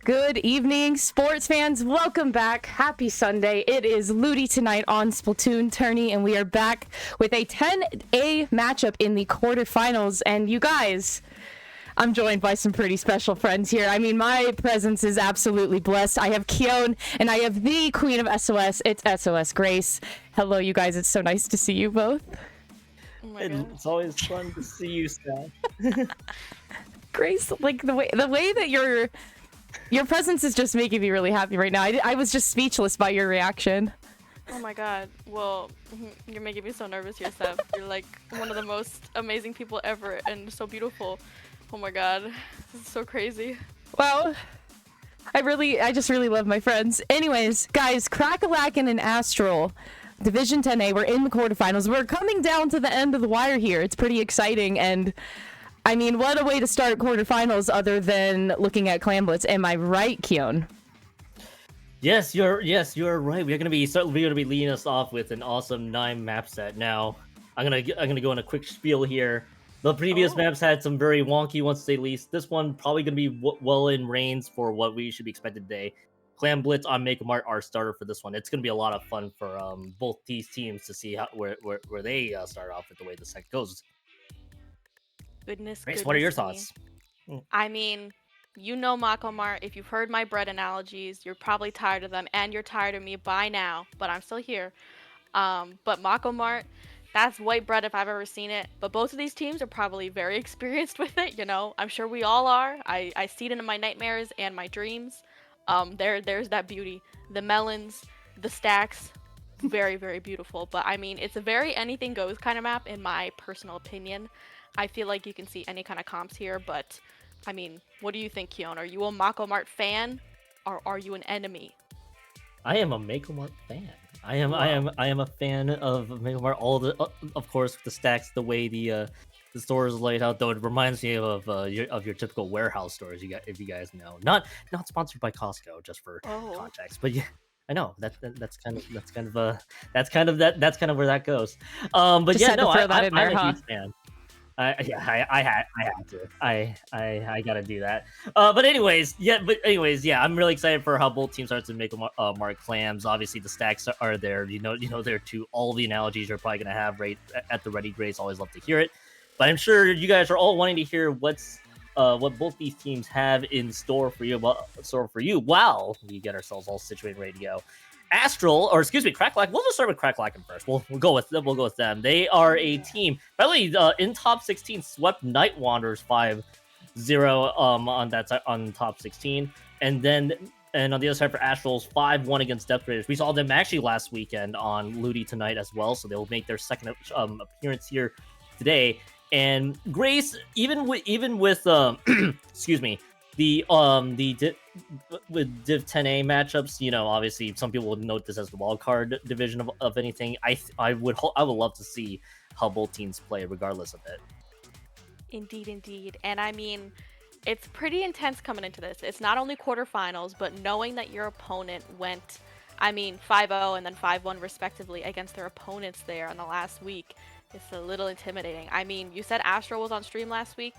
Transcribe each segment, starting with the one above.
Good evening, sports fans. Welcome back. Happy Sunday. It is Ludi tonight on SplatoonTourney, and we are back with a 10A matchup in the quarterfinals. And you guys, I'm joined by some pretty special friends here. I mean, my presence is absolutely blessed. I have Keon, and I have the queen of SOS. It's SOS Grace. Hello, you guys. It's so nice to see you both. Oh my God. It's always fun to see you, Seth. Grace, like the way that your presence is just making me really happy right now. I was just speechless by your reaction. Oh my God. Well, you're making me so nervous here, Seth. You're like one of the most amazing people ever and so beautiful. Oh my God. This is so crazy. Well, I just really love my friends. Anyways, guys, Crackalacken and Astral, Division 10A, we're in the quarterfinals. We're coming down to the end of the wire here. It's pretty exciting, and I mean, what a way to start quarterfinals other than looking at Clan Blitz. Am I right, Keon? Yes, you're right. We're gonna be leading us off with an awesome 9 map set. Now, I'm gonna go on a quick spiel here. The previous maps had some very wonky ones to say the least. This one probably gonna be well in range for what we should be expected today. Clan Blitz on Make Mart, our starter for this one. It's gonna be a lot of fun for both these teams to see where they start off with the way the set goes. Goodness. Grace, what are your thoughts? I mean, you know Mako Mart. If you've heard my bread analogies, you're probably tired of them, and you're tired of me by now, but I'm still here. But Mako Mart, that's white bread if I've ever seen it. But both of these teams are probably very experienced with it, you know. I'm sure we all are. I see it in my nightmares and my dreams. There's that beauty. The melons, the stacks, very, very beautiful. But I mean, it's a very anything goes kind of map in my personal opinion. I feel like you can see any kind of comps here, but I mean, what do you think, Keon? Are you a Mako Mart fan, or are you an enemy? I am a Mako Mart fan. I am a fan of Mako Mart. All the of course the stacks, the way the store is laid out. Though it reminds me of your typical warehouse stores. If you guys know, not sponsored by Costco, just for context. But yeah, I know that's kind of where that goes. But Just yeah, had to no, throw that in there, I'm a huh? huge fan. I had to. I gotta do that. But anyways, yeah. I'm really excited for how both teams start to make Mark clams. Obviously, the stacks are there. You know, there too. All the analogies you're probably gonna have right at the ready. Grace, always love to hear it. But I'm sure you guys are all wanting to hear what both these teams have in store for you. Wow, we get ourselves all situated, ready to go. Astral, or excuse me, Crackalacken. We'll just start with Crackalacken first. We'll go with them. We'll go with them. They are a team. By the way, in top 16, swept Night Wanderers 5-0 on top 16, and on the other side for Astrals 5-1 against Death Raiders. We saw them actually last weekend on Ludi tonight as well, so they'll make their second appearance here today. And Grace, even with excuse me, with Div 10A matchups, you know, obviously some people would note this as the wildcard division of anything. I would love to see how both teams play regardless of it. Indeed. And I mean, it's pretty intense coming into this. It's not only quarterfinals, but knowing that your opponent went, 5-0 and then 5-1 respectively against their opponents there on the last week, it's a little intimidating. I mean, you said Astro was on stream last week,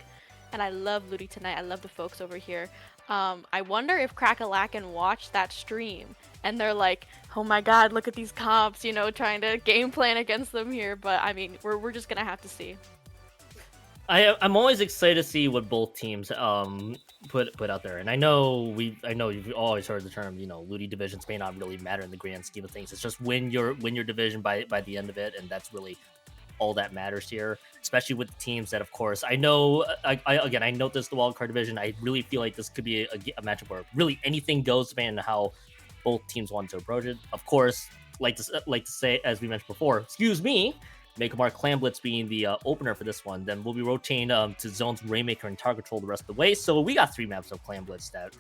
and I love Ludi tonight. I love the folks over here. I wonder if Crackalacken watched that stream and they're like, oh my God, look at these comps, you know, trying to game plan against them here. But I mean, we're just gonna have to see. I'm always excited to see what both teams put out there, and I know you've always heard the term, you know, Ludi divisions may not really matter in the grand scheme of things. It's just win your division by the end of it, and that's really all that matters here, especially with the teams that, of course, I know. I note this the wildcard division. I really feel like this could be a matchup where really anything goes, depending on how both teams want to approach it. Of course, like to say, as we mentioned before, excuse me, Make Mark Clan Blitz being the opener for this one. Then we'll be rotating to Zones, Rainmaker, and Target Control the rest of the way. So we got 3 maps of Clan Blitz that,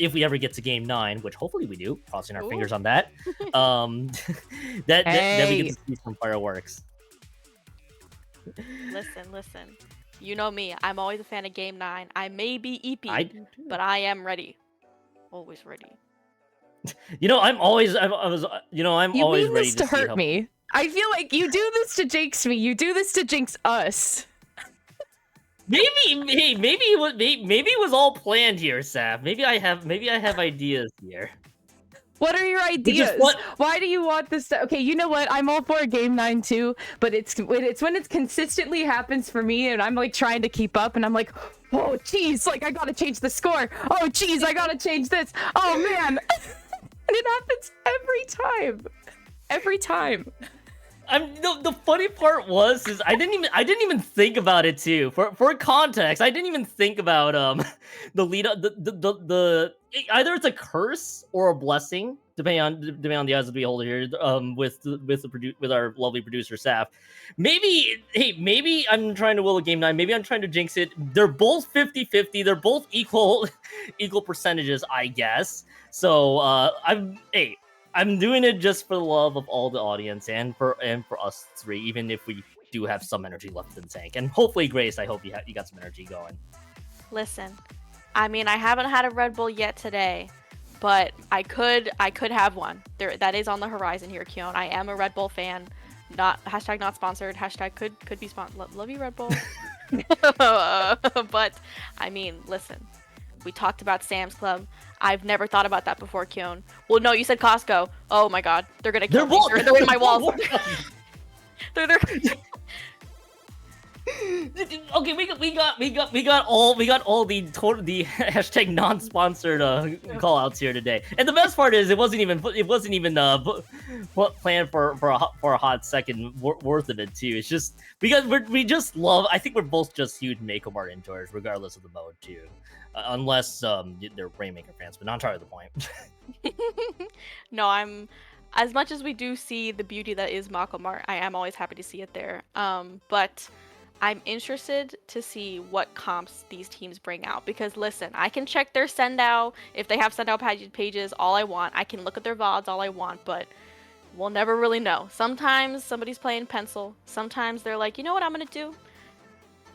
if we ever get to game 9, which hopefully we do, crossing our fingers on that, that we get to see some fireworks. Listen. You know me. I'm always a fan of Game 9. I may be EP, but I am ready. Always ready. You know, I'm always ready to hurt me. I feel like you do this to jinx me. You do this to jinx us. maybe it was all planned here, Saf. Maybe I have ideas here. What are your ideas? Why do you want this to... Okay, you know what? I'm all for Game 9 too, but it's when it consistently happens for me and I'm like trying to keep up and I'm like, oh geez, like I gotta change the score. Oh geez, I gotta change this. Oh man. And it happens every time. Every time. The funny part is I didn't even think about it too. For context, I didn't even think about the lead up the either it's a curse or a blessing depending on the eyes of the beholder here. With our lovely producer Saf. Maybe I'm trying to will a game 9. Maybe I'm trying to jinx it. They're both 50-50. They're both equal percentages, I guess. So I'm doing it just for the love of all the audience and for us three, even if we do have some energy left in the tank. And hopefully, Grace, I hope you got some energy going. Listen, I mean, I haven't had a Red Bull yet today, but I could have one. That is on the horizon here, Keon. I am a Red Bull fan. Not sponsored. Could be sponsored. Love you, Red Bull. But I mean, listen. We talked about Sam's Club. I've never thought about that before, Keon. Well, no, you said Costco. Oh my God, they're gonna kill me. They're in my walls. they're Okay, we got all the hashtag non-sponsored call outs here today, and the best part is it wasn't even planned for a hot second worth of it too. It's just because we just love. I think we're both just huge Mako Mart enjoyers, regardless of the mode too, unless they're Rainmaker fans, but not entirely the point. No, I'm. As much as we do see the beauty that is Mako Mart, I am always happy to see it there. But I'm interested to see what comps these teams bring out, because listen, I can check their sendout if they have sendout pages all I want. I can look at their VODs all I want, but we'll never really know. Sometimes somebody's playing pencil. Sometimes they're like, you know what I'm gonna do?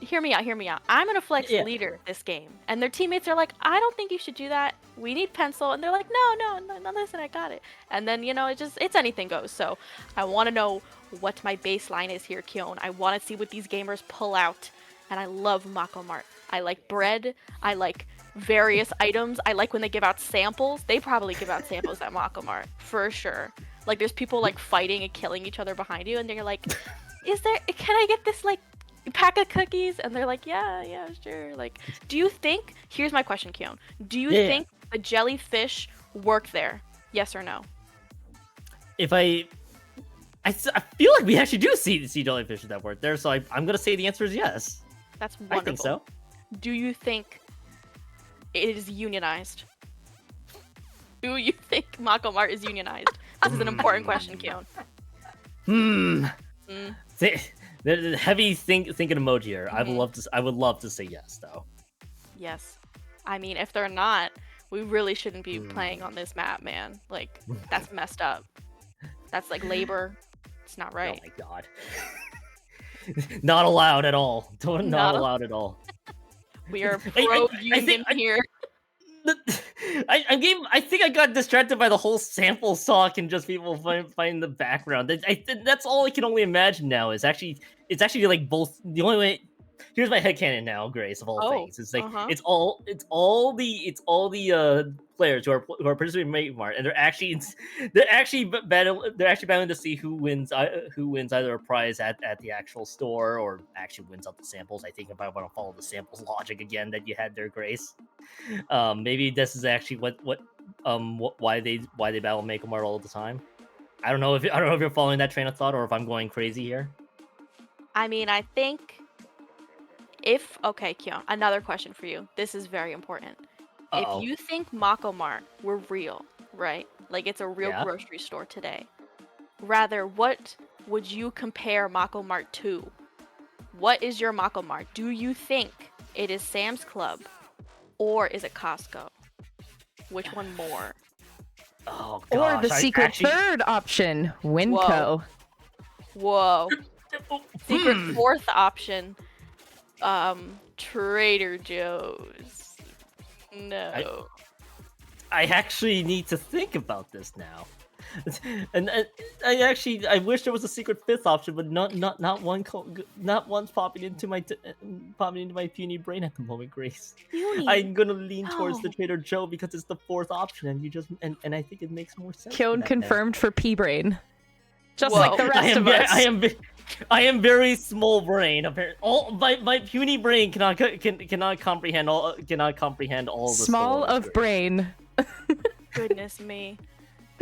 Hear me out. I'm gonna flex leader this game. And their teammates are like, I don't think you should do that. We need pencil. And they're like, no, listen, I got it. And then, it's anything goes. So I want to know what my baseline is here, Keon. I want to see what these gamers pull out. And I love Mako Mart. I like bread. I like various items. I like when they give out samples. They probably give out samples at Mako Mart, for sure. Like, there's people, like, fighting and killing each other behind you. And they're like, can I get this, like, pack of cookies? And they're like, yeah, sure. Like, do you think, here's my question, Keon, do you think the jellyfish work there? Yes or no? I feel like we actually do see jellyfish that work there, so I'm gonna say the answer is yes. That's wonderful. I think so. Do you think it is unionized? Do you think Mako Mart is unionized? This is an important question, Keon. The heavy thinking emoji here. Mm-hmm. I would love to say yes, though. Yes. I mean, if they're not, we really shouldn't be playing on this map, man. Like, that's messed up. That's like labor. It's not right. Oh my God. Not allowed at all. Not allowed at all. We are pro-union here. I think I got distracted by the whole sample talk and just people find the background. That's all I can only imagine now. It's actually like both. The only way. Here's my headcanon now, Grace, of all things. It's like it's all the players who are participating in Mako Mart, and they're actually battling to see who wins either a prize at the actual store or actually wins out the samples. I think if I want to follow the samples logic again that you had there, Grace, maybe this is actually why they battle Mako Mart all the time. I don't know if you're following that train of thought or if I'm going crazy here. I mean, I think. Okay, Keon, another question for you. This is very important. Uh-oh. If you think Mako Mart were real, right? Like it's a real grocery store today. Rather, what would you compare Mako Mart to? What is your Mako Mart? Do you think it is Sam's Club or is it Costco? Which one more? Oh, gosh. Or the secret third option, Winco. Whoa. Secret fourth option. Trader Joe's. No. I actually need to think about this now. And I wish there was a secret fifth option, but not one's popping into my puny brain at the moment, Grace. Puny. I'm gonna lean towards the No. Trader Joe because it's the fourth option, and and I think it makes more sense. Kyon confirmed for P-Brain. Just Whoa. like the rest of us. I am very small brain. Apparently, all my puny brain cannot comprehend all the Small of brain. Goodness me.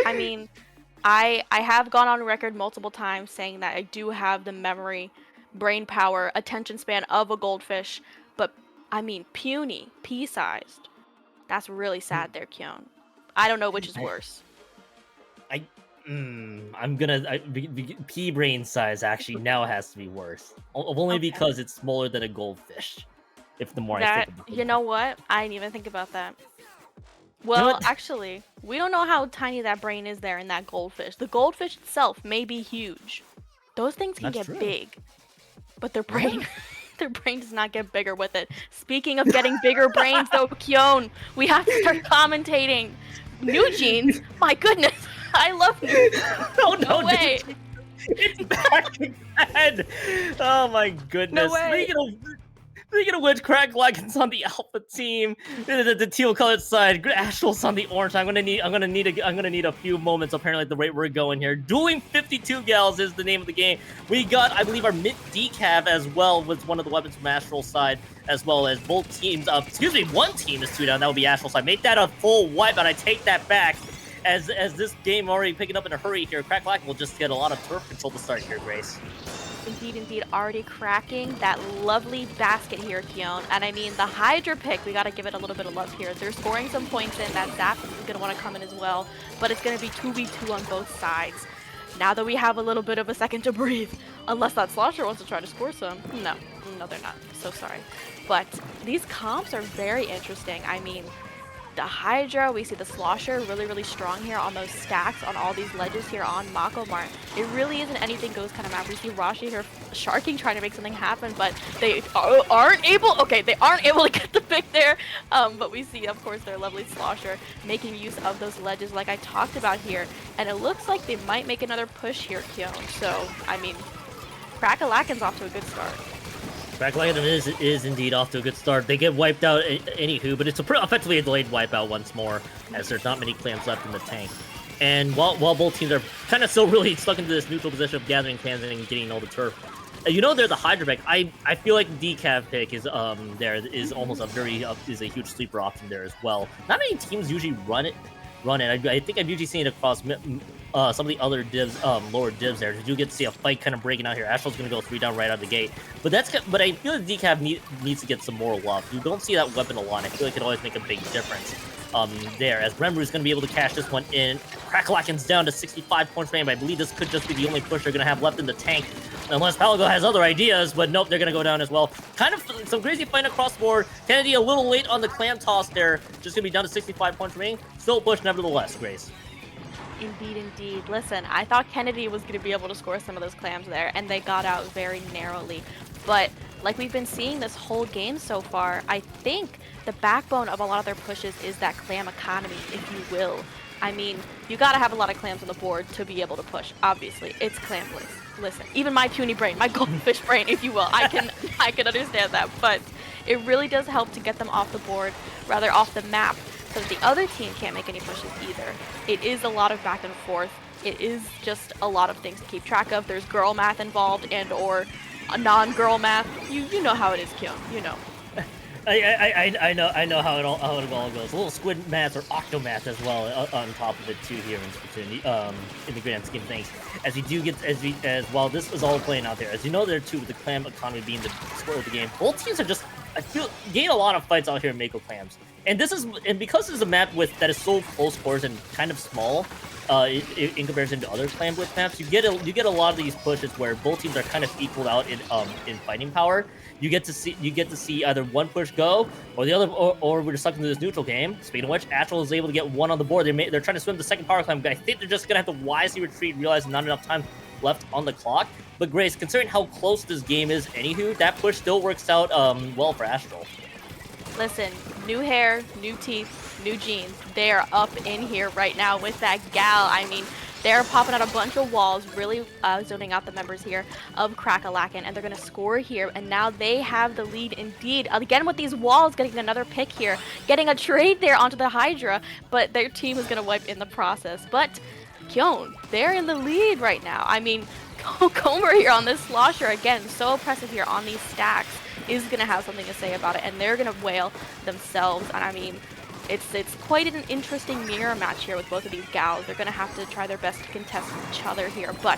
I mean, I have gone on record multiple times saying that I do have the memory, brain power, attention span of a goldfish, but I mean puny, pea-sized. That's really sad there, Kyon. I don't know which is worse. I'm gonna pea brain size actually now has to be worse. Only because it's smaller than a goldfish. If the more I think about it. You know what? I didn't even think about that. Well, actually, we don't know how tiny that brain is there in that goldfish. The goldfish itself may be huge. Those things can get big, but their brain, their brain does not get bigger with it. Speaking of getting bigger brains, though, Kyon, we have to start commentating. New Jeans, my goodness, I love New Jeans. Oh no way! It's back again. Oh my goodness! No way. Speaking of which, Crack Lycan's on the alpha team, the teal colored side. Astral's on the orange. I'm gonna need a few moments. Apparently, at the rate we're going here, Dueling 52 Gals is the name of the game. We got, I believe, our mid decav as well with one of the weapons from Astral's side, as well as both teams. One team is 2 down. That would be Astral's side. Make that a full wipe, and I take that back. As this game already picking up in a hurry here, Crack Lycan will just get a lot of turf control to start here, Grace. Indeed, already cracking that lovely basket here, Kyon. And I mean, the Hydra pick, we gotta give it a little bit of love here. They're scoring some points in. That Zap is gonna want to come in as well, but it's gonna be 2v2 on both sides. Now that we have a little bit of a second to breathe, unless that Slosher wants to try to score some. No, they're not. So sorry. But these comps are very interesting. I mean, the Hydra, we see the Slosher really strong here on those stacks on all these ledges here on Mako Mart. It really isn't anything goes kind of map. We see Rashi here sharking, trying to make something happen, but they aren't able. Okay, they aren't able to get the pick there. But we see, of course, their lovely Slosher making use of those ledges like I talked about here. And it looks like they might make another push here, Kyon. So, I mean, Crack-a-Lackin's off to a good start. Crack Lycan is indeed off to a good start. They get wiped out anywho, but it's effectively a delayed wipeout once more, as there's not many clams left in the tank. And while both teams are kind of still really stuck into this neutral position of gathering clams and getting all the turf, they're the Hydra pick. I feel like the decav pick is almost a huge sleeper option there as well. Not many teams usually run it. I think I've usually seen it across some of the other divs, lower divs there. You do get to see a fight kind of breaking out here. Astral's going to go 3 down right out of the gate. But I feel like decav needs to get some more love. You don't see that weapon a lot. I feel like it always make a big difference there. As Renru's going to be able to cash this one in. Crack-a-Lackin's down to 65 points for him. I believe this could just be the only push they're going to have left in the tank. Unless Palago has other ideas, but nope, they're going to go down as well. Kind of some crazy fight across the board. Kennedy a little late on the clam toss there. Just going to be down to 65 points remaining. Still a push nevertheless, Grace. Indeed. Listen, I thought Kennedy was going to be able to score some of those clams there, and they got out very narrowly. But like we've been seeing this whole game so far, I think the backbone of a lot of their pushes is that clam economy, if you will. I mean, you got to have a lot of clams on the board to be able to push. Obviously, it's clamless. Listen, even my puny brain, my goldfish brain, if you will, I can understand that. But it really does help to get them off the board, rather off the map, so that the other team can't make any pushes either. It is a lot of back and forth. It is just a lot of things to keep track of. There's girl math involved and or a non-girl math. You know how it is, Kyon. You know. I know how it all goes. A little squid math or octomath as well on top of it too here in Splatoon, in the grand scheme of things. As we do get as while this is all playing out there, as you know, there too with the clam economy being the sport of the game. Both teams are just gain a lot of fights out here in Mako Clams, and because this is a map that is so close quarters and kind of small. In comparison to other clam blitz maps, you get a lot of these pushes where both teams are kind of equaled out in fighting power. You get to see either one push go or the other, or we're stuck into this neutral game. Speaking of which, Astral is able to get one on the board. They're trying to swim the second power clam, but I think they're just gonna have to wisely retreat, realizing not enough time left on the clock. But Grace, considering how close this game is, anywho, that push still works out well for Astral. Listen, new hair, new teeth, new jeans. They are up in here right now with that gal. I mean, They're popping out a bunch of walls, really zoning out the members here of Crackalacken, and they're going to score here, and now they have the lead indeed. Again with these walls, getting another pick here, getting a trade there onto the Hydra, but their team is going to wipe in the process. But Kyon, they're in the lead right now. I mean, Comer here on this slosher, again, so oppressive here on these stacks, is going to have something to say about it, and they're going to wail themselves. And I mean, it's quite an interesting mirror match here with both of these gals. They're going to have to try their best to contest each other here, but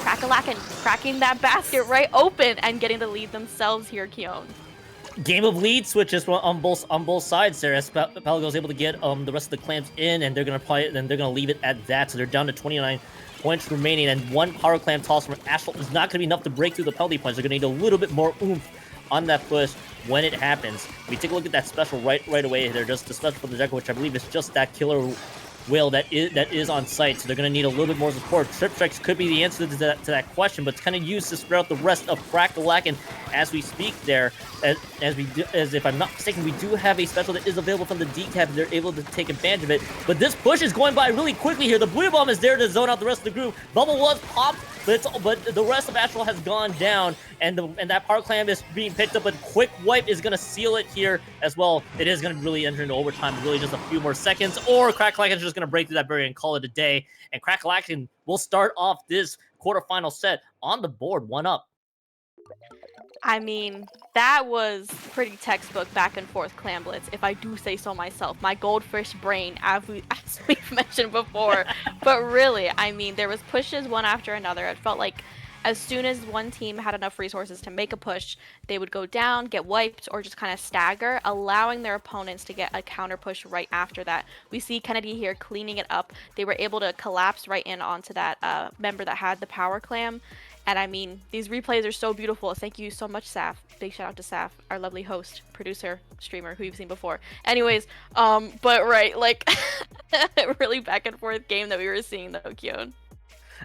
Crackalacken cracking that basket right open and getting the lead themselves here, Kyon. Game of lead switches on both sides there, as Pelago's able to get the rest of the clamps in, and they're gonna leave it at that. So they're down to 29 points remaining, and one power clamp toss from Astral is not gonna be enough to break through the penalty punch. They're gonna need a little bit more oomph on that push when it happens. We take a look at that special right away. They're just the special from the Decker, which I believe is just that killer whale that is on site, so they're going to need a little bit more support. Trip strikes could be the answer to that question, but it's kind of used to spread out the rest of Crackalacken as we speak there. As if I'm not mistaken, we do have a special that is available from the decap. They're able to take advantage of it, but this push is going by really quickly here. The blue bomb is there to zone out the rest of the group. Bubble was popped, but the rest of Astral has gone down, and that power clamp is being picked up, but quick wipe is going to seal it here as well. It is going to really enter into overtime, really just a few more seconds, or Crackalacken is just going to break through that barrier and call it a day, and Crackalacken will start off this quarterfinal set on the board, 1-up. I mean, that was pretty textbook back and forth clam blitz, if I do say so myself. My goldfish brain, as we've mentioned before. But really, I mean, there was pushes one after another. It felt like as soon as one team had enough resources to make a push, they would go down, get wiped, or just kind of stagger, allowing their opponents to get a counter push right after that. We see Kennedy here cleaning it up. They were able to collapse right in onto that member that had the power clam. And I mean, these replays are so beautiful. Thank you so much, Saf. Big shout out to Saf, our lovely host, producer, streamer, who you've seen before. Anyways, but right, like, really back and forth game that we were seeing though, Kyon.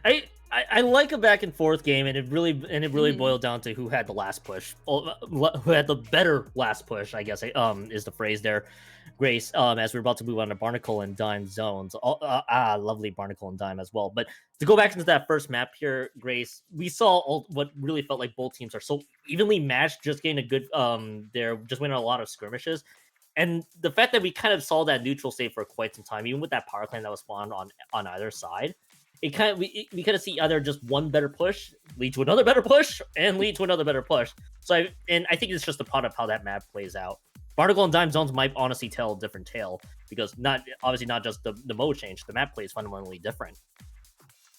I like a back and forth game, and it really boiled down to who had the last push, who had the better last push, I guess, is the phrase there, Grace. As we're about to move on to Barnacle and Dime zones, lovely Barnacle and Dime as well. But to go back into that first map here, Grace, we saw what really felt like both teams are so evenly matched, just getting a good they're just winning a lot of skirmishes. And the fact that we kind of saw that neutral state for quite some time, even with that power clan that was spawned on either side, we kind of see either just one better push lead to another better push and lead to another better push. So I think it's just a part of how that map plays out. Barnacle and Dime zones might honestly tell a different tale, because not just the mode change, the map plays fundamentally different.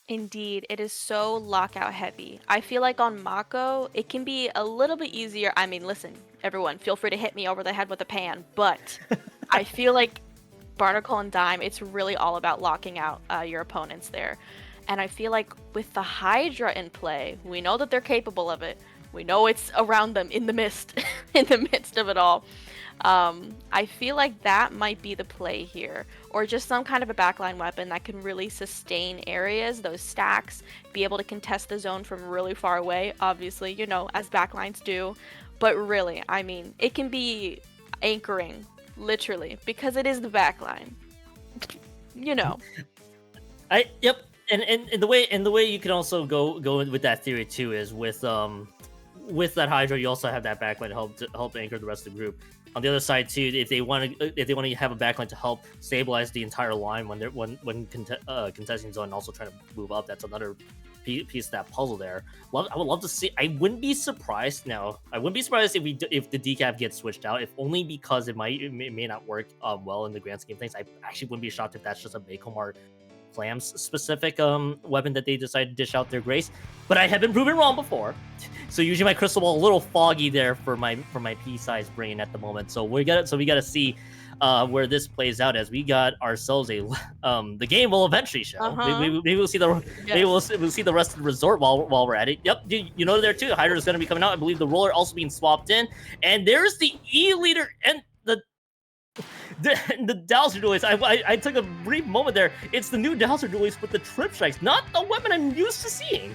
Indeed, it is so lockout heavy. I feel like on Mako, it can be a little bit easier. I mean, listen, everyone, feel free to hit me over the head with a pan, but I feel like Barnacle and Dime, it's really all about locking out your opponents there. And I feel like with the Hydra in play, we know that they're capable of it. We know it's around them in the mist, in the midst of it all. I feel like that might be the play here, or just some kind of a backline weapon that can really sustain areas, those stacks, be able to contest the zone from really far away, obviously, you know, as backlines do. But really, I mean, it can be anchoring, literally, because it is the backline. You know. Yep. And the way you can also go with that theory too is with that Hydra, you also have that backline to help anchor the rest of the group. On the other side too, if they want to have a backline to help stabilize the entire line when contesting zone and also trying to move up, that's another piece of that puzzle there. I would love to see. I wouldn't be surprised if the decap gets switched out, if only because it may not work well in the grand scheme of things. I actually wouldn't be shocked if that's just a Bakomart Flams specific weapon that they decided to dish out their Grace, but I have been proven wrong before. So usually my crystal ball a little foggy there for my pea-sized brain at the moment. So we got to see where this plays out, as we got ourselves the game will eventually show. Maybe we'll see we'll see the rest of the resort while we're at it. Yep, you know there too. Hydra is going to be coming out. I believe the roller also being swapped in, and there's the E leader and the Dowser Duelist. I took a brief moment there. It's the new Dowser Duelist with the trip strikes, not the weapon I'm used to seeing.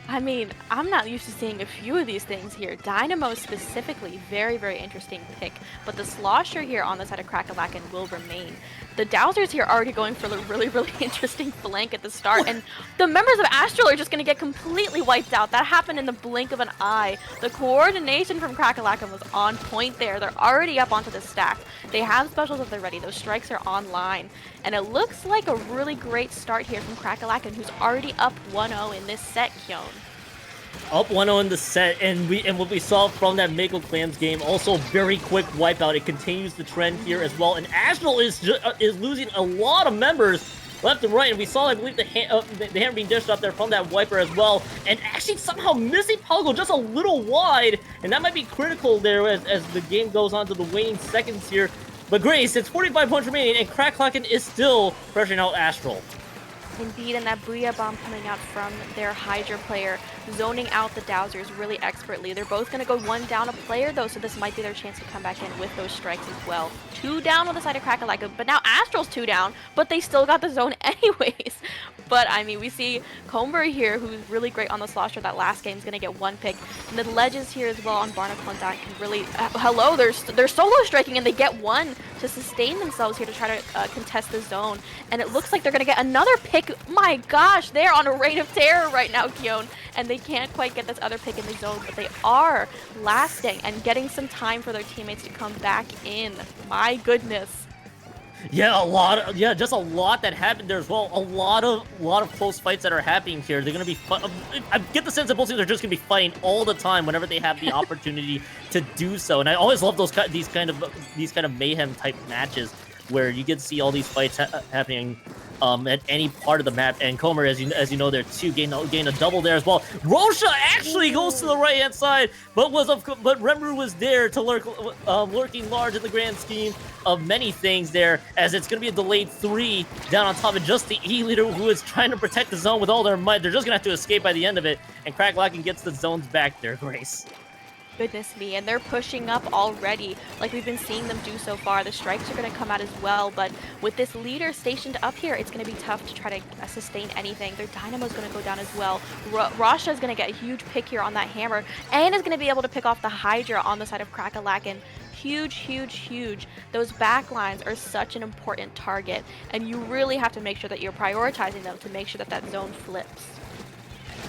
I mean, I'm not used to seeing a few of these things here. Dynamo specifically, very, very interesting pick. But the Slosher here on the side of Crackalacken will remain. The Dowsers here are already going for a really, really interesting flank at the start. And the members of Astral are just going to get completely wiped out. That happened in the blink of an eye. The coordination from Crackalacken was on point there. They're already up onto the stack. They have specials if they're ready. Those strikes are online. And it looks like a really great start here from Crackalacken, who's already up 1-0 in this set, Kyon. Up 1-0 in the set, and what we saw from that Mako Clans game, also very quick wipeout. It continues the trend here as well, and Astral is losing a lot of members left and right, and we saw, I believe, the hammer being dished up there from that wiper as well, and actually somehow missing Poggle just a little wide, and that might be critical there as the game goes on to the waning seconds here. But Grace, it's 45 points remaining, and Crackalacken is still pressuring out Astral. Indeed, and that Booyah Bomb coming out from their Hydra player, zoning out the Dowsers really expertly. They're both going to go one down a player, though, so this might be their chance to come back in with those strikes as well. 2 down on the side of Crackalacken, but now Astral's 2 down, but they still got the zone anyways. But, I mean, we see Comber here, who's really great on the Slosher. That last game is going to get 1 pick. And the Ledges here as well on Barnacontact can really... hello, they're solo striking, and they get 1 to sustain themselves here to try to contest the zone. And it looks like they're going to get another pick. My gosh, they're on a reign of terror right now, Kyon. And they can't quite get this other pick in the zone, but they are lasting and getting some time for their teammates to come back in. My goodness. Yeah, just a lot that happened there as well. A lot of close fights that are happening here. They're gonna be I get the sense that both teams are just gonna be fighting all the time whenever they have the opportunity to do so. And I always love these kind of mayhem type matches where you get to see all these fights happening at any part of the map. And Comer, as you know, there too, gain a double there as well. Rosha actually goes to the right hand side, but Remru was there to lurking large in the grand scheme of many things there, as it's going to be a delayed 3 down on top of just the E leader who is trying to protect the zone with all their might. They're just going to have to escape by the end of it, and Crackalacken gets the zones back there, Grace. Goodness me, and they're pushing up already like we've been seeing them do so far. The strikes are going to come out as well, but with this leader stationed up here, it's going to be tough to try to sustain anything. Their Dynamo's going to go down as well. Rasha is going to get a huge pick here on that hammer, and is going to be able to pick off the Hydra on the side of Crackalacken. Huge, huge, huge. Those back lines are such an important target, and you really have to make sure that you're prioritizing them to make sure that that zone flips.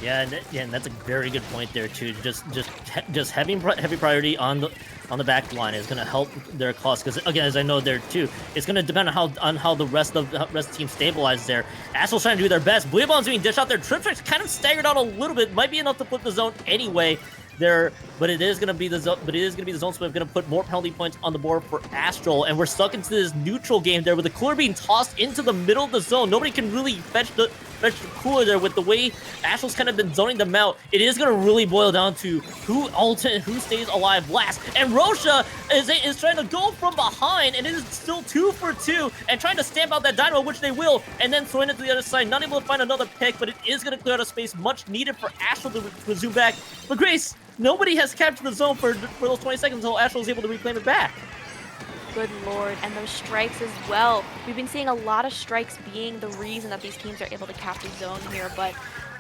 Yeah, and that's a very good point there too. Just having heavy priority on the back line is going to help their cause, because again, as I know there too, it's going to depend on how the rest of the team stabilizes there. Astral's trying to do their best. Booyah Bomb's being dished out there. Trip Trick's kind of staggered out a little bit. Might be enough to flip the zone anyway there, but it is going to be the zone. But it is going to be the zone split. Going to put more penalty points on the board for Astral, and we're stuck into this neutral game there with the cooler being tossed into the middle of the zone. Nobody can really fetch the cooler there with the way Astral's kind of been zoning them out. It is going to really boil down to who stays alive last. And Rosha is trying to go from behind, and it is still 2 for 2, and trying to stamp out that Dynamo, which they will, and then throwing it to the other side. Not able to find another pick, but it is going to clear out a space much needed for Astral to resume back. But Grace, nobody has captured the zone for those 20 seconds until Astral is able to reclaim it back. Good lord, and those strikes as well. We've been seeing a lot of strikes being the reason that these teams are able to capture zone here, but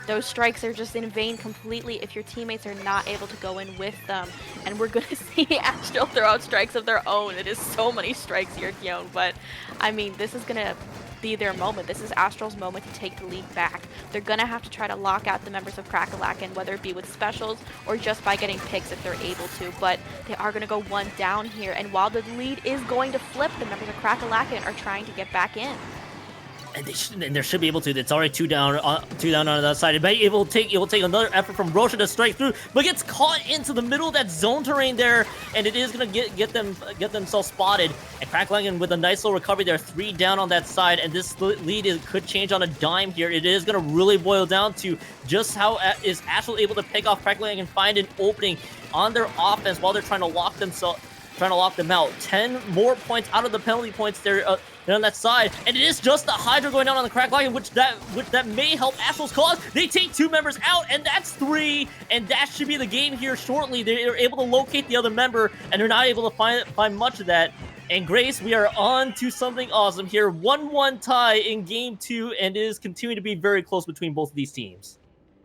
those strikes are just in vain completely if your teammates are not able to go in with them. And we're going to see Astral throw out strikes of their own. It is so many strikes here, Kyon, but I mean, this is going to be their moment. This is Astral's moment to take the lead back. They're gonna have to try to lock out the members of Crackalacken, whether it be with specials or just by getting picks if they're able to, but they are gonna go 1 down here, and while the lead is going to flip, the members of Crackalacken are trying to get back in. And they should be able to. It's already 2 down on that side. It will take another effort from Rosha to strike through, but gets caught into the middle of that zone terrain there, and it is gonna get themselves spotted. And Crackalacken with a nice little recovery there, 3 down on that side, and this lead could change on a dime here. It is gonna really boil down to just how is Astral able to pick off Crackalacken and find an opening on their offense while they're trying to lock them out. 10 more points out of the penalty points there on that side, and it is just the Hydra going down on the Crackalacken, which that may help Astral's cause. They take 2 members out, and that's 3, and that should be the game here shortly. They're able to locate the other member, and they're not able to find much of that. And Grace, we are on to something awesome here. 1-1 tie in game 2, and it is continuing to be very close between both of these teams.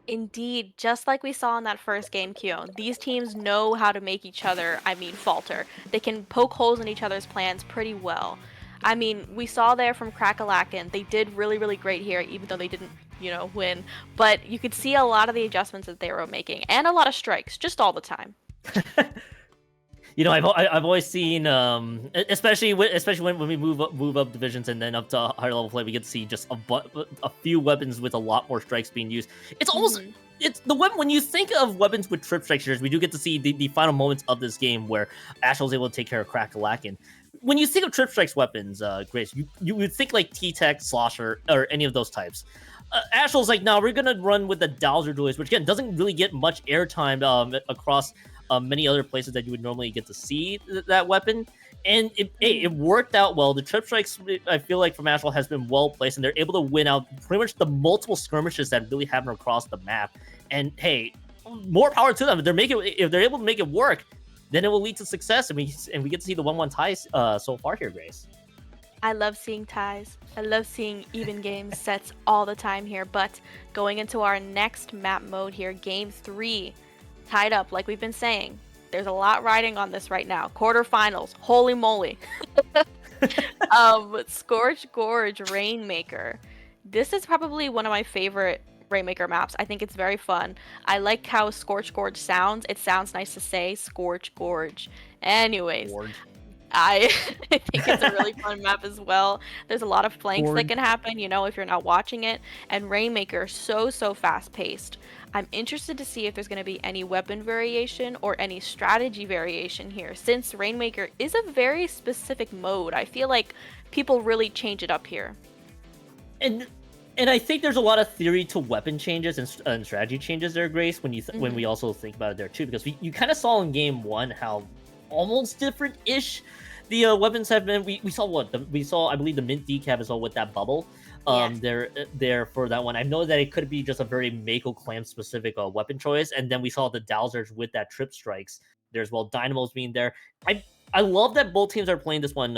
Indeed, just like we saw in that first game, Kyo, these teams know how to make each other, falter. They can poke holes in each other's plans pretty well. I mean, we saw there from Crackalacken, they did really, really great here, even though they didn't, win. But you could see a lot of the adjustments that they were making, and a lot of strikes, just all the time. I've always seen, especially when we move up divisions and then up to higher level play, we get to see just a few weapons with a lot more strikes being used. It's almost it's the weapon when you think of weapons with trip strike shooters, we do get to see the final moments of this game where Astral was able to take care of Crackalacken. When you think of trip strikes weapons, Grace, you would think like T-Tech, Slosher, or any of those types. Astral's like, no, we're gonna run with the Dowser Duelist, which again doesn't really get much airtime across many other places that you would normally get to see that weapon. And it worked out well. The trip strikes, I feel like, from Astral has been well placed, and they're able to win out pretty much the multiple skirmishes that really happen across the map. And hey, more power to them. If they're able to make it work, then it will lead to success, and we get to see the 1-1 ties so far here, Grace. I love seeing ties. I love seeing even game sets all the time here. But going into our next map mode here, Game 3, tied up, like we've been saying. There's a lot riding on this right now. Quarterfinals, holy moly. Scorch Gorge Rainmaker. This is probably one of my favorite Rainmaker maps. I think it's very fun. I like how Scorch Gorge sounds. It sounds nice to say, Scorch Gorge. Anyways, I think it's a really fun map as well. There's a lot of flanks that can happen, if you're not watching it. And Rainmaker, so fast paced. I'm interested to see if there's going to be any weapon variation or any strategy variation here. Since Rainmaker is a very specific mode, I feel like people really change it up here. And I think there's a lot of theory to weapon changes and strategy changes there, Grace, when when we also think about it there too, because you kind of saw in game 1 how almost different-ish the weapons have been. We saw I believe the mint decaf as well with that bubble. There for that one. I know that it could be just a very Mako clan specific weapon choice, and then we saw the Dowsers with that trip strikes there as well. Dynamos being there. I love that both teams are playing this one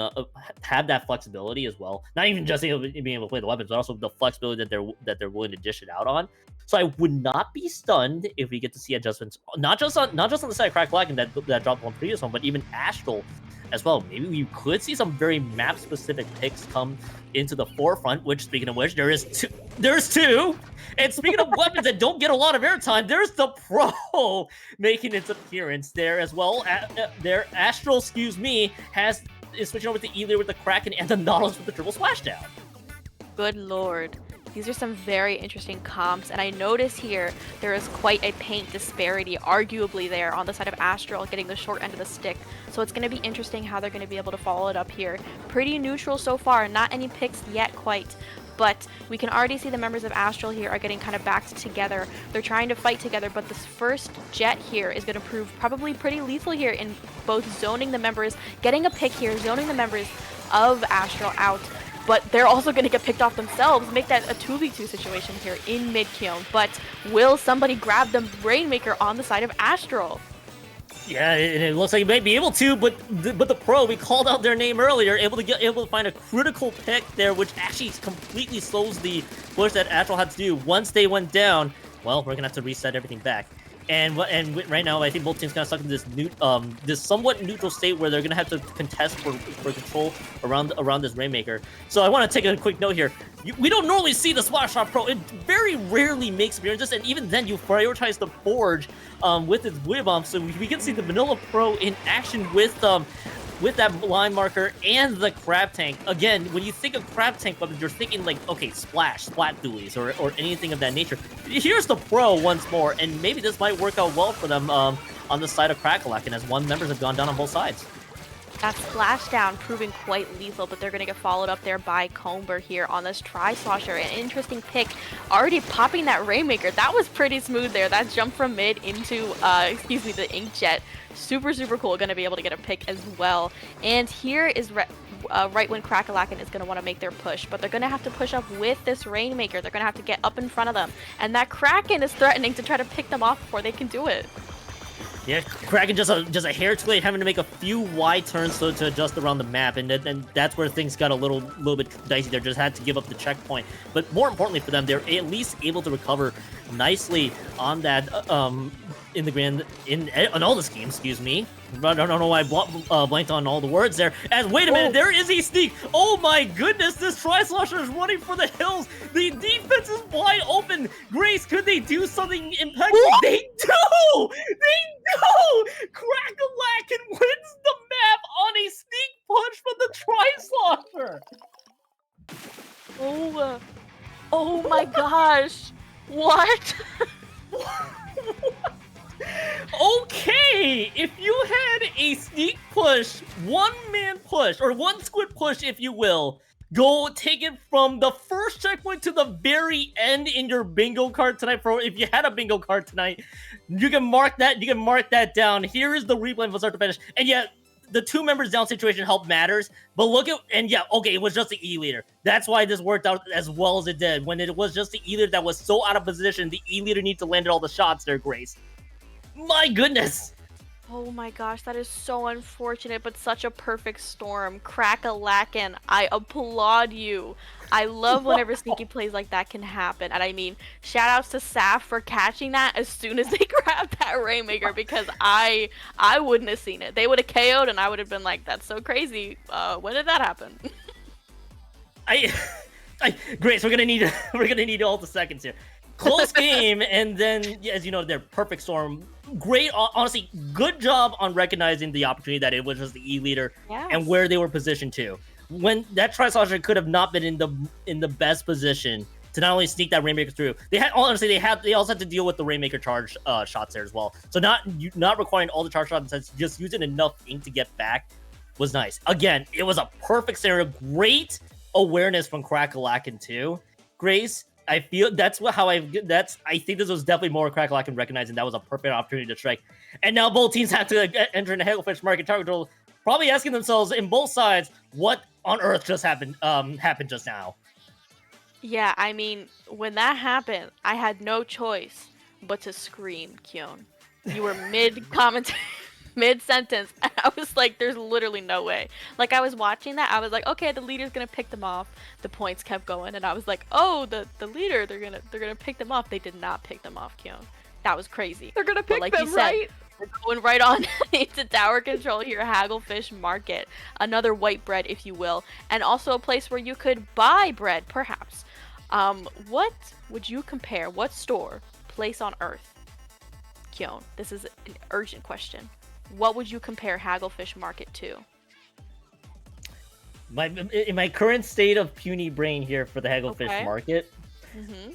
have that flexibility as well. Not even just being able to play the weapons, but also the flexibility that they're willing to dish it out on. So I would not be stunned if we get to see adjustments, not just on the side of Crack Black and that dropped on previous one, but even Astral as well. Maybe we could see some very map specific picks come into the forefront, which, speaking of which, there's two. And speaking of weapons that don't get a lot of airtime, there's the Pro making its appearance there as well. Astral, is switching over to Elir with the Kraken and the Nautilus with the triple splashdown. Good lord. These are some very interesting comps, and I notice here there is quite a paint disparity, arguably there on the side of Astral getting the short end of the stick. So it's going to be interesting how they're going to be able to follow it up here. Pretty neutral so far, not any picks yet quite, but we can already see the members of Astral here are getting kind of backed together. They're trying to fight together, but this first jet here is going to prove probably pretty lethal here in both zoning the members, getting a pick here, zoning the members of Astral out. But they're also going to get picked off themselves, make that a 2v2 situation here in mid-kiln. But will somebody grab the Rainmaker on the side of Astral? Yeah, and it looks like he might be able to, but the Pro, we called out their name earlier, able to find a critical pick there, which actually completely slows the push that Astral had to do. Once they went down, well, we're going to have to reset everything back. And right now, I think both teams kind of stuck in this somewhat neutral state where they're gonna have to contest for control around this Rainmaker. So I want to take a quick note here. We don't normally see the Splash Shot Pro. It very rarely makes appearances, and even then, you prioritize the Forge with its Wheel Bomb. So we can see the Vanilla Pro in action with that line marker and the Crab Tank. Again, when you think of Crab Tank weapons, you're thinking like, okay, splat dualies or anything of that nature. Here's the Pro once more, and maybe this might work out well for them on the side of Crackalacken, as one members have gone down on both sides. That splashdown proving quite lethal, but they're going to get followed up there by Comber here on this Tri-Slosher. An interesting pick, already popping that Rainmaker. That was pretty smooth there. That jump from mid into, the Inkjet. Super cool. Going to be able to get a pick as well. And here is right when Crackalacken is going to want to make their push, but they're going to have to push up with this Rainmaker. They're going to have to get up in front of them. And that Kraken is threatening to try to pick them off before they can do it. Yeah, Kraken just a hair too late, having to make a few wide turns to adjust around the map, and then that's where things got a little bit dicey. They just had to give up the checkpoint. But more importantly for them, they're at least able to recover nicely on that in the grand in all the schemes. Excuse me. I don't know why I blanked on all the words there. And wait a minute, there is a sneak. Oh my goodness, this Tri-Slosher is running for the hills. The defense is wide open. Grace, could they do something impeccable? They do! They do! Crack-a-Lacken wins the map on a sneak punch from the Tri-Slosher. Oh my gosh. What? Okay, if you had a sneak push, one-man push, or one squid push, if you will, go take it from the first checkpoint to the very end in your bingo card tonight. If you had a bingo card tonight, you can mark that. You can mark that down. Here is the replay from start to finish, and yet the 2 members down situation help matters. But look at okay, it was just the E leader. That's why this worked out as well as it did. When it was just the E leader that was so out of position, the E leader needs to land all the shots there, Grace. My goodness! Oh my gosh, that is so unfortunate, but such a perfect storm. Crack-a-Lacken, I applaud you. I love whenever sneaky plays like that can happen. And I mean, shout outs to Saf for catching that as soon as they grabbed that Rainmaker, because I wouldn't have seen it. They would have KO'd and I would have been like, that's so crazy. When did that happen? Grace, we're gonna need all the seconds here. Close game, and then, as you know, their perfect storm. Great, honestly, good job on recognizing the opportunity that it was just the E leader and where they were positioned to. When that Tri-Slosher could have not been in the best position to not only sneak that Rainmaker through. They also had to deal with the Rainmaker charge shots there as well. So not requiring all the charge shots, just using enough ink to get back was nice. Again, it was a perfect scenario. Great awareness from Crack-a-Lacken too. Grace, I feel I think this was definitely more Crack-a-Lacken recognizing that was a perfect opportunity to strike. And now both teams have to enter into Hagelfish market target control, probably asking themselves in both sides, what on earth just happened just now? Yeah, I mean, when that happened, I had no choice but to scream, Kyon. You were mid-commentary. Mid-sentence, and I was like, there's literally no way. Like, I was watching that, I was like, okay, the leader's gonna pick them off. The points kept going, and I was like, oh, the leader, they're gonna pick them off. They did not pick them off, Kyon. That was crazy. They're gonna pick like them, you said, right? we're going right on into tower control here, Hagelfish Market. Another white bread, if you will, and also a place where you could buy bread, perhaps. What would you compare? What store, place on Earth? Kyon, this is an urgent question. What would you compare Hagelfish Market to? In my current state of puny brain here for the Hagelfish Market,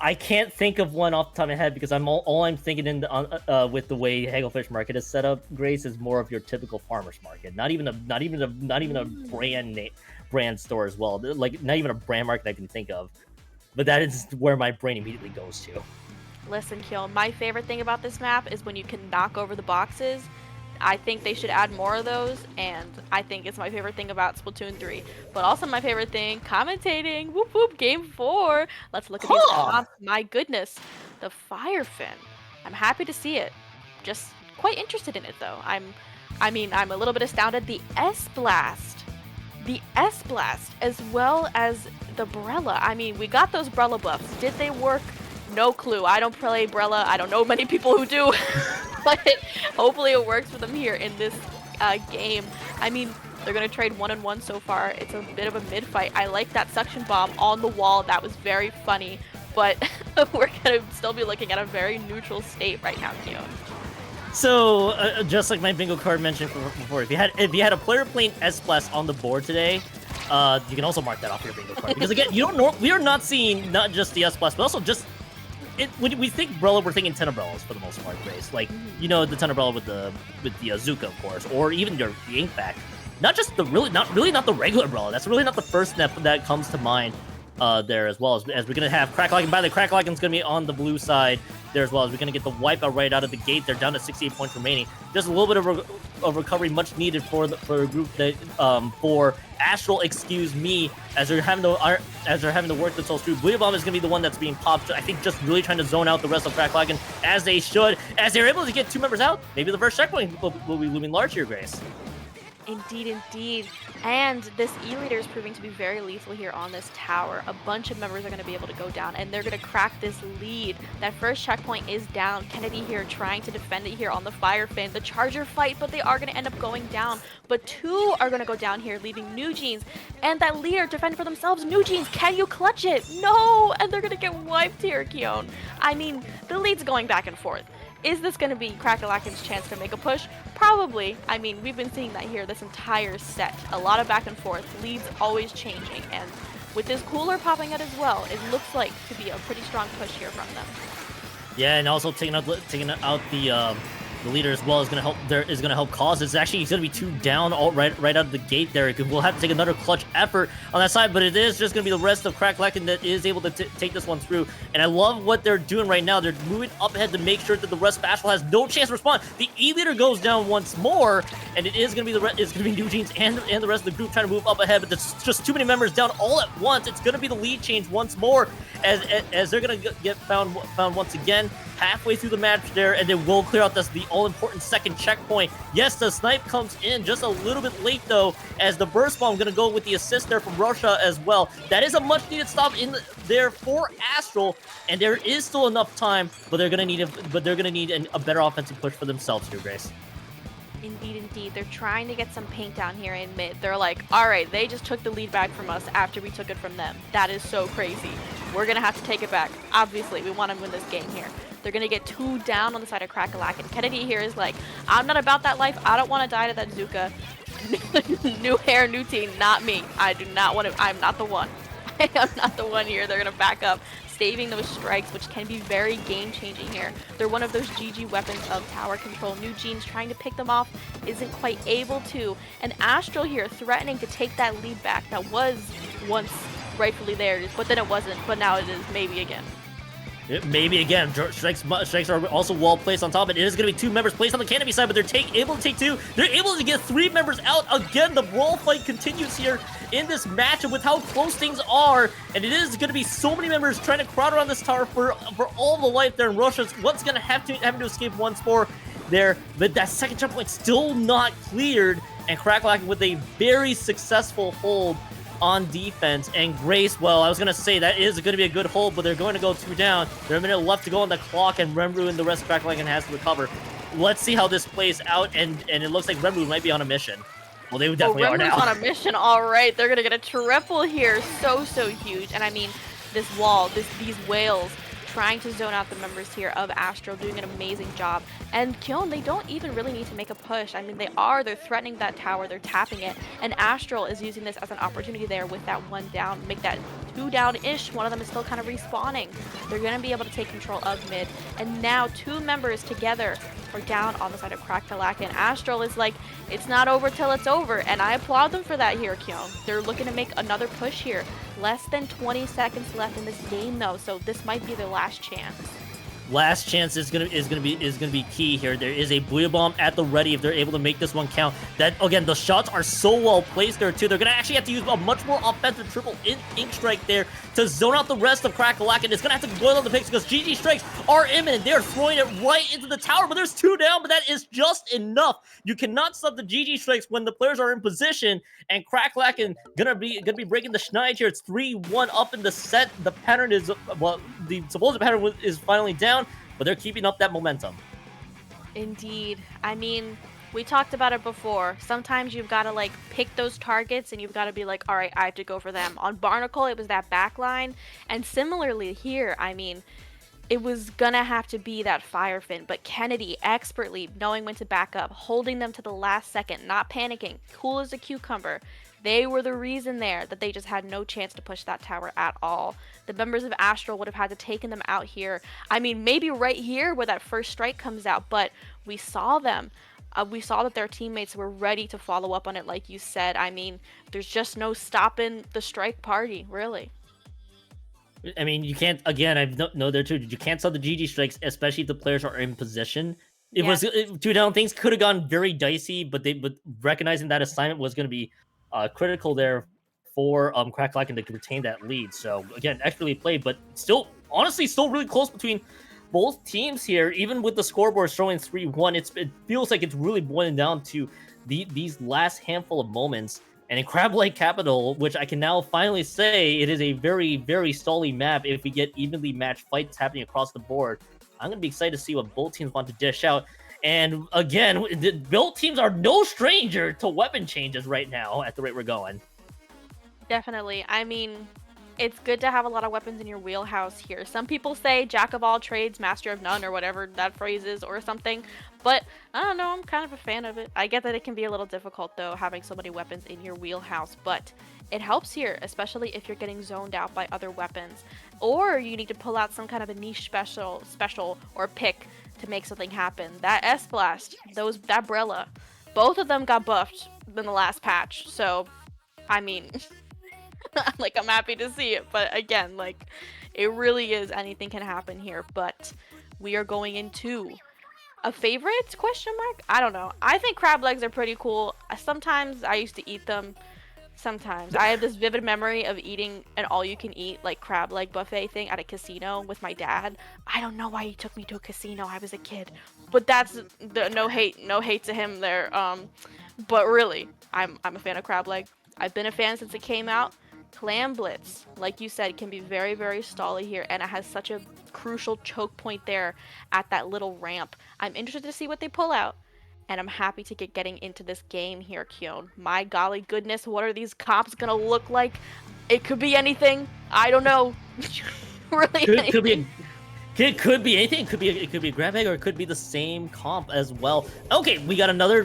I can't think of one off the top of my head because all I'm thinking with the way Hagelfish Market is set up, Grace, is more of your typical farmers market. Not even a brand store as well. Like not even a brand market I can think of. But that is where my brain immediately goes to. Listen, Kill, my favorite thing about this map is when you can knock over the boxes. I think they should add more of those, and I think it's my favorite thing about Splatoon 3. But also my favorite thing, commentating. Whoop whoop, game 4. Let's look at these comps. My goodness, the Fire Fin. I'm happy to see it. Just quite interested in it though. I'm a little bit astounded. The S-Blast. The S-Blast, as well as the Brella. I mean, we got those Brella buffs. Did they work? No clue. I don't play Brella. I don't know many people who do. But hopefully it works for them here in this game. I mean, they're going to trade 1-1 so far. It's a bit of a mid-fight. I like that suction bomb on the wall. That was very funny. But we're going to still be looking at a very neutral state right now, Kyo. So, just like my bingo card mentioned before, if you had a player playing S-Blast on the board today, you can also mark that off your bingo card. Because again, we are not seeing not just the S-Blast, but also just when we think Brella, we're thinking 10 umbrellas for the most part, Grace. Like, you know, the 10 umbrella with the Azuka, of course, or even the ink pack. Not just not the regular umbrella. That's really not the first step that comes to mind there as well as we're gonna have Cracklocken. By the Cracklocken's gonna be on the blue side there as well as we're gonna get the wipeout right out of the gate. They're down to 68 points remaining. Just a little bit of recovery much needed for a group that for Astral, excuse me, as they're having to work themselves through. Blue Bomb is gonna be the one that's being popped. I think just really trying to zone out the rest of Cracklocken as they should, as they're able to get 2 members out. Maybe the first checkpoint will be looming large here, Grace. Indeed, indeed. And this E-Leader is proving to be very lethal here on this tower. A bunch of members are going to be able to go down, and they're going to crack this lead. That first checkpoint is down. Kennedy here trying to defend it here on the Fire Fin. The Charger fight, but they are going to end up going down. But 2 are going to go down here, leaving New Jeans. And that leader defend for themselves. New Jeans, can you clutch it? No! And they're going to get wiped here, Keon. I mean, the lead's going back and forth. Is this going to be Crackalacken's chance to make a push? Probably. I mean, we've been seeing that here this entire set. A lot of back and forth, leads always changing, and with this cooler popping out as well, it looks like to be a pretty strong push here from them. Yeah, and also taking out the leader as well is going to help. There is going to help cause. It's actually going to be 2 down right out of the gate there. We'll have to take another clutch effort on that side, but it is just going to be the rest of Cracklacken that is able to take this one through. And I love what they're doing right now. They're moving up ahead to make sure that the rest of Astral has no chance to respond. The E leader goes down once more, and it is going to be New Jeans and the rest of the group trying to move up ahead. But there's just too many members down all at once. It's going to be the lead change once more as they're going to get found once again. Halfway through the match there, and then we'll clear out the all-important second checkpoint. Yes, the snipe comes in just a little bit late, though, as the burst bomb going to go with the assist there from Russia as well. That is a much-needed stop in there for Astral, and there is still enough time, but they're going to need a better offensive push for themselves here, Grace. Indeed, indeed. They're trying to get some paint down here in mid. They're like, all right, they just took the lead back from us after we took it from them. That is so crazy. We're going to have to take it back. Obviously, we want to win this game here. They're going to get 2 down on the side of Crackalacken. Kennedy here is like, I'm not about that life. I don't want to die to that Zuka. New hair, new team, not me. I do not want to. I'm not the one. I am not the one here. They're going to back up, saving those strikes, which can be very game-changing here. They're one of those GG weapons of tower control. New Jeans trying to pick them off, isn't quite able to. And Astral here threatening to take that lead back that was once rightfully theirs, but then it wasn't, but now it is maybe again. Maybe again, strikes are also well placed on top, and it is going to be 2 members placed on the Canopy side, but they're able to take 2. They're able to get 3 members out. Again, the brawl fight continues here in this matchup with how close things are, and it is going to be so many members trying to crowd around this tower for all the life there, and Russia's what's going to having to escape once more there, but that second jump point still not cleared, and Cracklacken with a very successful hold on defense. And Grace, well, I was going to say that is going to be a good hold, but they're going to go 2 down. There's a minute left to go on the clock, and Remru and the rest of Cracklacken has to recover. Let's see how this plays out, and it looks like Remru might be on a mission. Well, they definitely are now. on a mission, all right. They're going to get a triple here. So huge. And I mean, this wall, these whales trying to zone out the members here of Astral, doing an amazing job. And Kyon, they don't even really need to make a push. I mean, they're threatening that tower, they're tapping it, and Astral is using this as an opportunity there with that 1 down, make that 2 down-ish. One of them is still kind of respawning. They're going to be able to take control of mid, and now 2 members together are down on the side of Crackalackan. Astral is like, it's not over till it's over, and I applaud them for that here, Kyon. They're looking to make another push here. Less than 20 seconds left in this game, though, so this might be their last chance. Last chance is gonna be key here. There is a Booyah Bomb at the ready if they're able to make this one count. That again, the shots are so well placed there too. They're gonna actually have to use a much more offensive triple ink strike there to zone out the rest of Crackalackan. It's gonna have to boil on the picks because GG strikes are imminent. They're throwing it right into the tower, but there's 2 down, but that is just enough. You cannot stop the GG strikes when the players are in position, and Crackalackan gonna be breaking the schneid here. It's 3-1 up in the set. The pattern is the supposed pattern is finally down, but they're keeping up that momentum. Indeed. I mean, we talked about it before. Sometimes you've got to like pick those targets and you've got to be like, all right, I have to go for them. On Barnacle, it was that back line. And similarly here, I mean, it was gonna have to be that Fire Fin, but Kennedy expertly knowing when to back up, holding them to the last second, not panicking, cool as a cucumber. They were the reason there that they just had no chance to push that tower at all. The members of Astral would have had to taken them out here. I mean, maybe right here where that first strike comes out, but we saw them. We saw that their teammates were ready to follow up on it, like you said. I mean, there's just no stopping the strike party, really. I mean, you can't. Again, I've no there too. You can't sell the GG strikes, especially if the players are in position. It was two down. Things could have gone very dicey, but recognizing that assignment was going to be critical there for Cracklock and to retain that lead. So again, expertly played, but still, honestly, still really close between both teams here. Even with the scoreboard showing 3-1, it feels like it's really boiling down to these last handful of moments. And in Crab Lake Capital, which I can now finally say it is a very, very stally map if we get evenly matched fights happening across the board. I'm going to be excited to see what both teams want to dish out. And again, both teams are no stranger to weapon changes right now at the rate we're going. Definitely. I mean, it's good to have a lot of weapons in your wheelhouse here. Some people say jack of all trades, master of none, or whatever that phrase is, or something. But I don't know, I'm kind of a fan of it. I get that it can be a little difficult, though, having so many weapons in your wheelhouse, but it helps here, especially if you're getting zoned out by other weapons. Or you need to pull out some kind of a niche special, or pick to make something happen. That S-Blast, that Brella, both of them got buffed in the last patch, so, I mean... like, I'm happy to see it, but again, like, it really is anything can happen here. But we are going into a favorite question mark. I don't know. I think crab legs are pretty cool. Sometimes I used to eat them. Sometimes I have this vivid memory of eating an all-you-can-eat like crab leg buffet thing at a casino with my dad. I don't know why he took me to a casino. I was a kid, but that's no hate to him there. But really, I'm a fan of crab leg. I've been a fan since it came out. Clam Blitz, like you said, can be very, very stally here, and it has such a crucial choke point there at that little ramp. I'm interested to see what they pull out, and I'm happy to getting into this game here, Kyon. My golly goodness, what are these comps gonna look like? It could be anything. I don't know. Really, It could be anything. It could be a grab bag, or it could be the same comp as well. Okay, we got another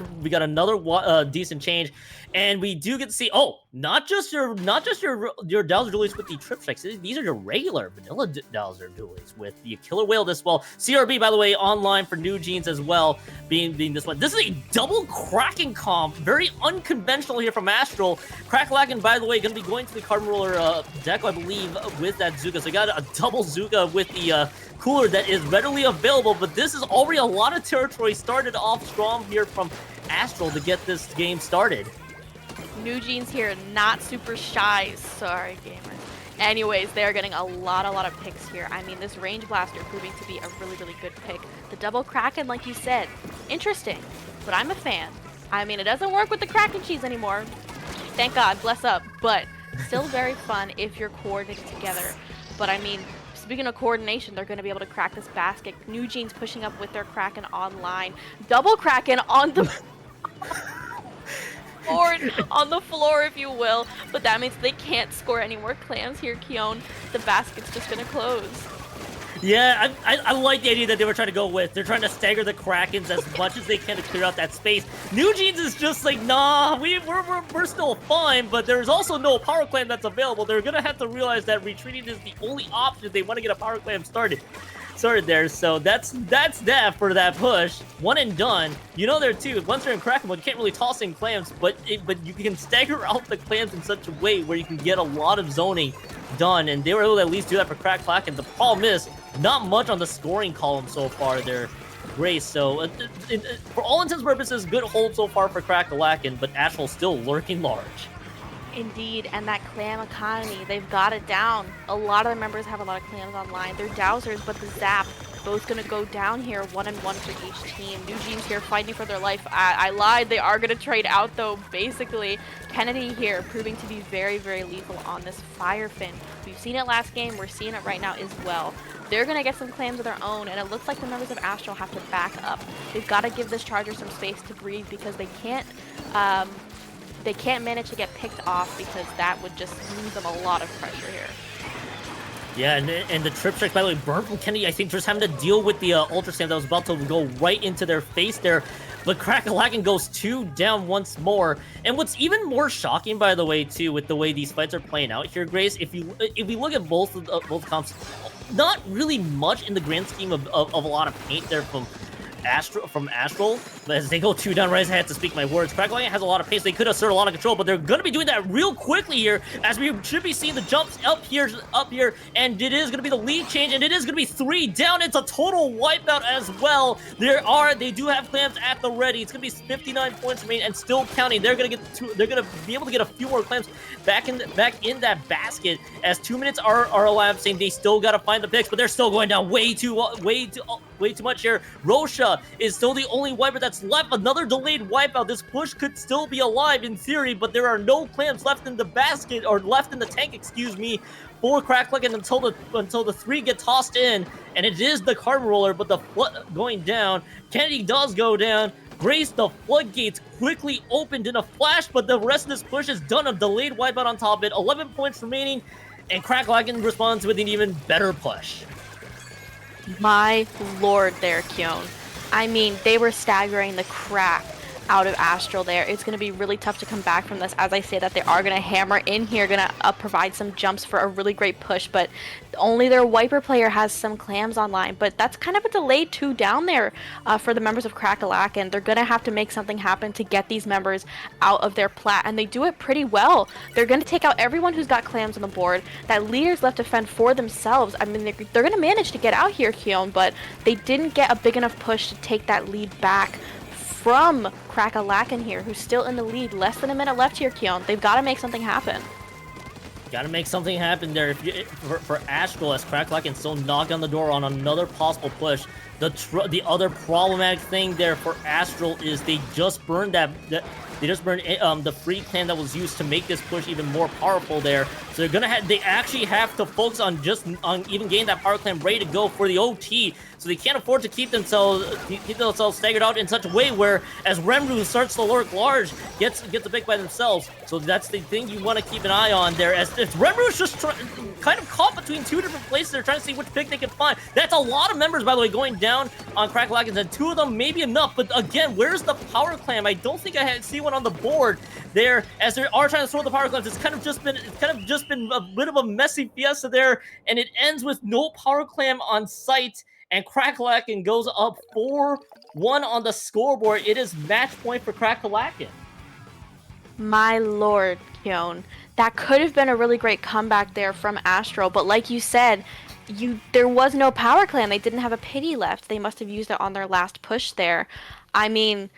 decent change, and we do get to see. Oh, not just your Dowser dualies with the trip strikes. These are your regular vanilla Dowser dualies with the Killer Whale this well. CRB, by the way, online for New Jeans as well, being this one. This is a double Kraken comp, very unconventional here from Astral. Crackalacken, by the way, going to be going to the Carbon Roller deck, I believe, with that Zuka. So we got a double Zuka with the cooler that is readily available, but this is already a lot of territory started off strong here from Astral to get this game started. New Jeans here, not super shy. Sorry, gamers. Anyways, they're getting a lot of picks here. I mean, this Range Blaster proving to be a really, really good pick. The double Kraken, like you said, interesting, but I'm a fan. I mean, it doesn't work with the Kraken cheese anymore. Thank God, bless up, but still very fun if you're coordinated together. But I mean, speaking of coordination, they're going to be able to crack this basket. New Jeans pushing up with their Kraken online. Double Kraken on the board, on the floor, if you will. But that means they can't score any more clams here, Kyon. The basket's just going to close. Yeah, I like the idea that they were trying to go with. They're trying to stagger the Krakens as much as they can to clear out that space. New Jeans is just like, nah, we're still fine, but there's also no power clam that's available. They're gonna have to realize that retreating is the only option if they want to get a power clam started there. So that's that for that push. One and done. You know there too. Once they're in Kraken mode, you can't really toss in clams, but you can stagger out the clams in such a way where you can get a lot of zoning done, and they were able to at least do that for Crackalacken. The problem is not much on the scoring column so far there, Grace. So for all intents and purposes, good hold so far for Crackalacken, but Astral still lurking large. Indeed, and that clam economy, they've got it down. A lot of the members have a lot of clams online. They're Dowsers, but the Zap, both going to go down here, 1-1 for each team. New Jeans here fighting for their life. I lied, they are going to trade out though, basically. Kennedy here proving to be very, very lethal on this Fire Fin. We've seen it last game, we're seeing it right now as well. They're going to get some clams of their own, and it looks like the members of Astral have to back up. They've got to give this Charger some space to breathe because they can't manage to get picked off, because that would just leave them a lot of pressure here. Yeah, and the trip strike, by the way, burnt from Kennedy, I think just having to deal with the Ultra Slam that was about to go right into their face there. But Crackalacken goes 2 down once more. And what's even more shocking, by the way, too, with the way these fights are playing out here, Grace, if we look at both comps, not really much in the grand scheme of a lot of paint there from Astral. But as they go 2 down, right, I had to speak my words. Crackling has a lot of pace. They could assert a lot of control, but they're going to be doing that real quickly here, as we should be seeing the jumps up here, and it is going to be the lead change, and it is going to be 3 down. It's a total wipeout as well. They do have clams at the ready. It's going to be 59 points remaining and still counting. They're going to be able to get a few more clams back in that basket, as 2 minutes are elapsing. They still got to find the picks, but they're still going down way too much here. Rosha is still the only wiper that's left. Another delayed wipeout. This push could still be alive in theory, but there are no clams left in the basket, or left in the tank, excuse me, for Cracklucken until the 3 get tossed in, and it is the carbon roller, but the going down. Kennedy does go down. Grace, the floodgates quickly opened in a flash, but the rest of this push is done. A delayed wipeout on top of it. 11 points remaining, and Cracklucken responds with an even better push. My lord there, Kyon. I mean, they were staggering the crap out of Astral there. It's going to be really tough to come back from this. As I say that, they are going to hammer in here, going to provide some jumps for a really great push, but only their wiper player has some clams online. But that's kind of a delayed 2 down there for the members of Crackalack, and they're going to have to make something happen to get these members out of their plat, and they do it pretty well. They're going to take out everyone who's got clams on the board. That leader's left to fend for themselves. I mean, they're going to manage to get out here, Kyon, but they didn't get a big enough push to take that lead back from Crackalacken here, who's still in the lead. Less than a minute left here, Kyon. They've got to make something happen. Got to make something happen there for Astral, as Cracklucken still knock on the door on another possible push. The other problematic thing there for Astral is they just burned the free clan that was used to make this push even more powerful there. So they actually have to focus on even getting that power clan ready to go for the OT. So they can't afford to keep themselves staggered out in such a way where, as Remru starts to lurk large, gets a pick by themselves. So that's the thing you want to keep an eye on there, as Remru's just kind of caught between 2 different places. They're trying to see which pick they can find. That's a lot of members, by the way, going down on Crackalackens, and 2 of them may be enough. But again, where's the power clam? I don't think I see one on the board there, as they are trying to throw the power clams. It's kind of just been a bit of a messy fiesta there, and it ends with no power clam on site. And Crackalacken goes up 4-1 on the scoreboard. It is match point for Crackalacken. My lord, Kyon. That could have been a really great comeback there from Astral, but like you said, there was no power clan. They didn't have a pity left. They must have used it on their last push there. I mean,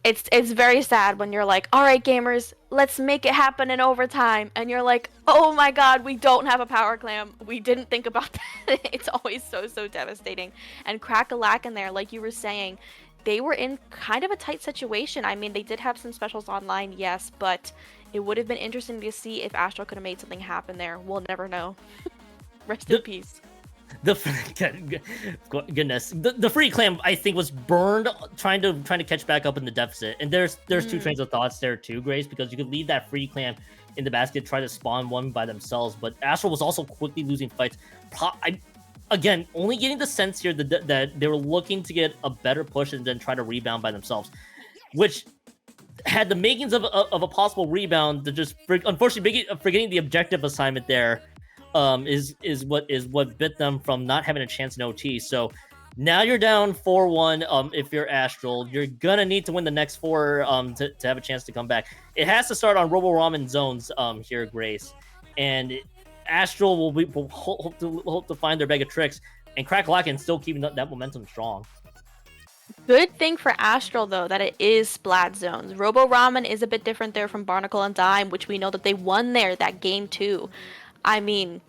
it's very sad when you're like, all right, gamers, let's make it happen in overtime. And you're like, oh my god, we don't have a power clam. We didn't think about that. It's always so devastating. And Crackalack in there, like you were saying, they were in kind of a tight situation. I mean, they did have some specials online, yes, but it would have been interesting to see if Astral could have made something happen there. We'll never know. Rest in peace. Goodness, the free clam, I think, was burned trying to catch back up in the deficit. And there's 2 trains of thoughts there too, Grace, because you could leave that free clam in the basket, try to spawn one by themselves, but Astral was also quickly losing fights. Again, only getting the sense here that they were looking to get a better push and then try to rebound by themselves, which had the makings of a possible rebound. To just unfortunately forgetting the objective assignment there is what bit them from not having a chance in OT. So now you're down 4-1. If you're Astral, you're gonna need to win the next 4 to have a chance to come back. It has to start on Robo Ramen zones here, Grace, and Astral will hope to find their bag of tricks, and Crackalacken still keeping that momentum strong. Good thing for Astral, though, that it is Splat zones. Robo Ramen is a bit different there from Barnacle and Dime, which we know that they won there that game too. I mean,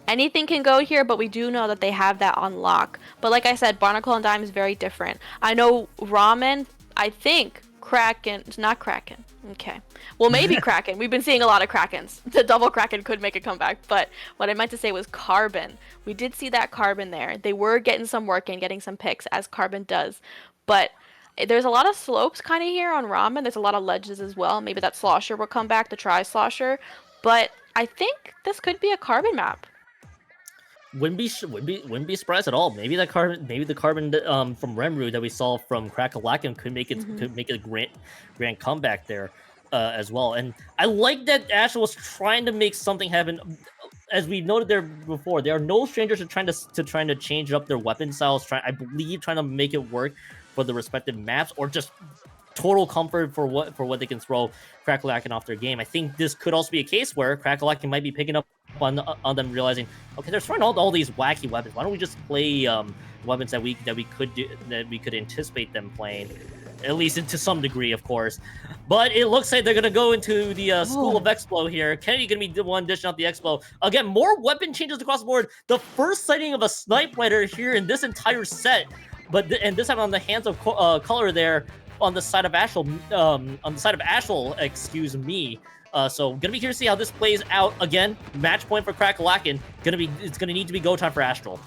anything can go here, but we do know that they have that on lock. But like I said, Barnacle and Dime is very different. I know Ramen, I think Kraken, it's not Kraken. Okay. Well, maybe Kraken. We've been seeing a lot of Krakens. The double Kraken could make a comeback, but what I meant to say was Carbon. We did see that Carbon there. They were getting some work in, getting some picks, as Carbon does. But there's a lot of slopes kind of here on Ramen. There's a lot of ledges as well. Maybe that Slosher will come back, the Tri-Slosher. But I think this could be a Carbon map. Wouldn't be surprised at all. Maybe the carbon from Remru that we saw from Crackalacken could make it a grand comeback there as well. And I like that Asher was trying to make something happen. As we noted there before, there are no strangers to trying to change up their weapon styles. Trying to make it work for the respective maps, or just total comfort for what they can throw Crackalacken off their game. I think this could also be a case where Crackalacken might be picking up on them, realizing, okay, they're throwing all these wacky weapons. Why don't we just play weapons that we could anticipate them playing, at least to some degree, of course. But it looks like they're gonna go into the School of Explo here. Kennedy gonna be the one dishing out the Explo again. More weapon changes across the board. The first sighting of a snipe rider here in this entire set, and this time on the hands of Color there. On the side of Ashel, excuse me. So gonna be curious to see how this plays out. Again, match point for Crackalacken. It's gonna need to be go time for Astral.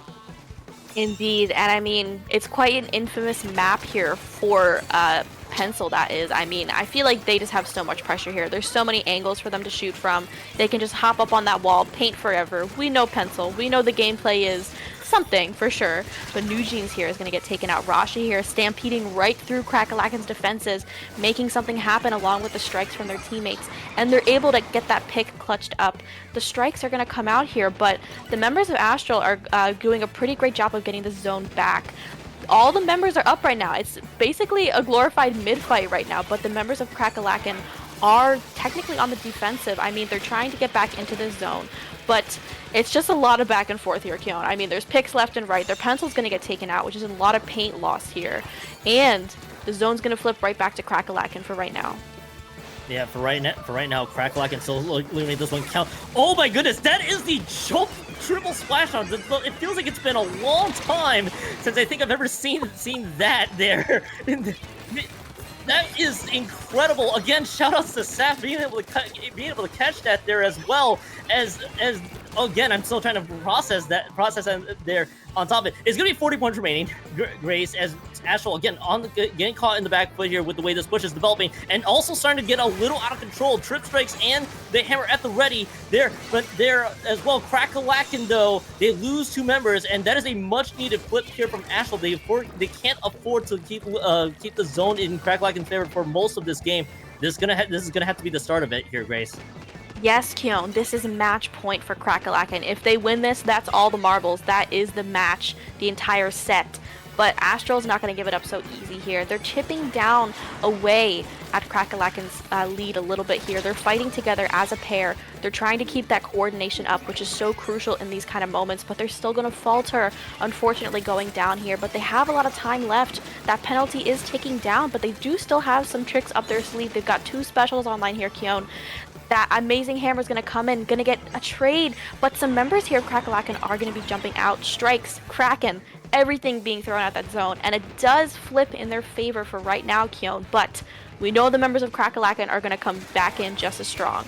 Indeed, and I mean, it's quite an infamous map here for Pencil, that is. I mean, I feel like they just have so much pressure here. There's so many angles for them to shoot from. They can just hop up on that wall, paint forever. We know Pencil. We know the gameplay is something for sure, but New Jeans here is going to get taken out. Rashi here stampeding right through Crackalacken's defenses, making something happen along with the strikes from their teammates, and they're able to get that pick clutched up. The strikes are going to come out here, but the members of Astral are doing a pretty great job of getting the zone back. All the members are up right now. It's basically a glorified mid-fight right now, but the members of Crackalacken are technically on the defensive. I mean, they're trying to get back into the zone, but it's just a lot of back and forth here, Keon. I mean, there's picks left and right. Their Pencil's going to get taken out, which is a lot of paint loss here. And the zone's going to flip right back to Crackalacken for right now. Yeah, for right now, Crackalacken still eliminate this one count. Oh my goodness, that is the jump triple splash on. It feels like it's been a long time since I think I've ever seen that there. That is incredible. Again, shout outs to Saf being able to catch that there, as well as again, I'm still trying to process that there on top of it. It's gonna be 40 points remaining, Grace, as Astral again getting caught in the back foot here with the way this push is developing, and also starting to get a little out of control. Trip strikes and the hammer at the ready there, but there as well. Crackalacken though, they lose 2 members, and that is a much needed flip here from Astral. They can't afford to keep the zone in Crackalacken's favor for most of this game. This is gonna have to be the start of it here, Grace. Yes, Keon, this is a match point for Crackalacken. If they win this, that's all the marbles. That is the match, the entire set. But Astral's not going to give it up so easy here. They're chipping down away at Crackalacken's lead a little bit here. They're fighting together as a pair. They're trying to keep that coordination up, which is so crucial in these kind of moments, but they're still going to falter, unfortunately, going down here. But they have a lot of time left. That penalty is ticking down, but they do still have some tricks up their sleeve. They've got 2 specials online here, Keon. That amazing hammer is going to come in, going to get a trade, but some members here of Crackalacken are going to be jumping out. Strikes, Kraken, everything being thrown at that zone, and it does flip in their favor for right now, Keon, but we know the members of Crackalacken are going to come back in just as strong.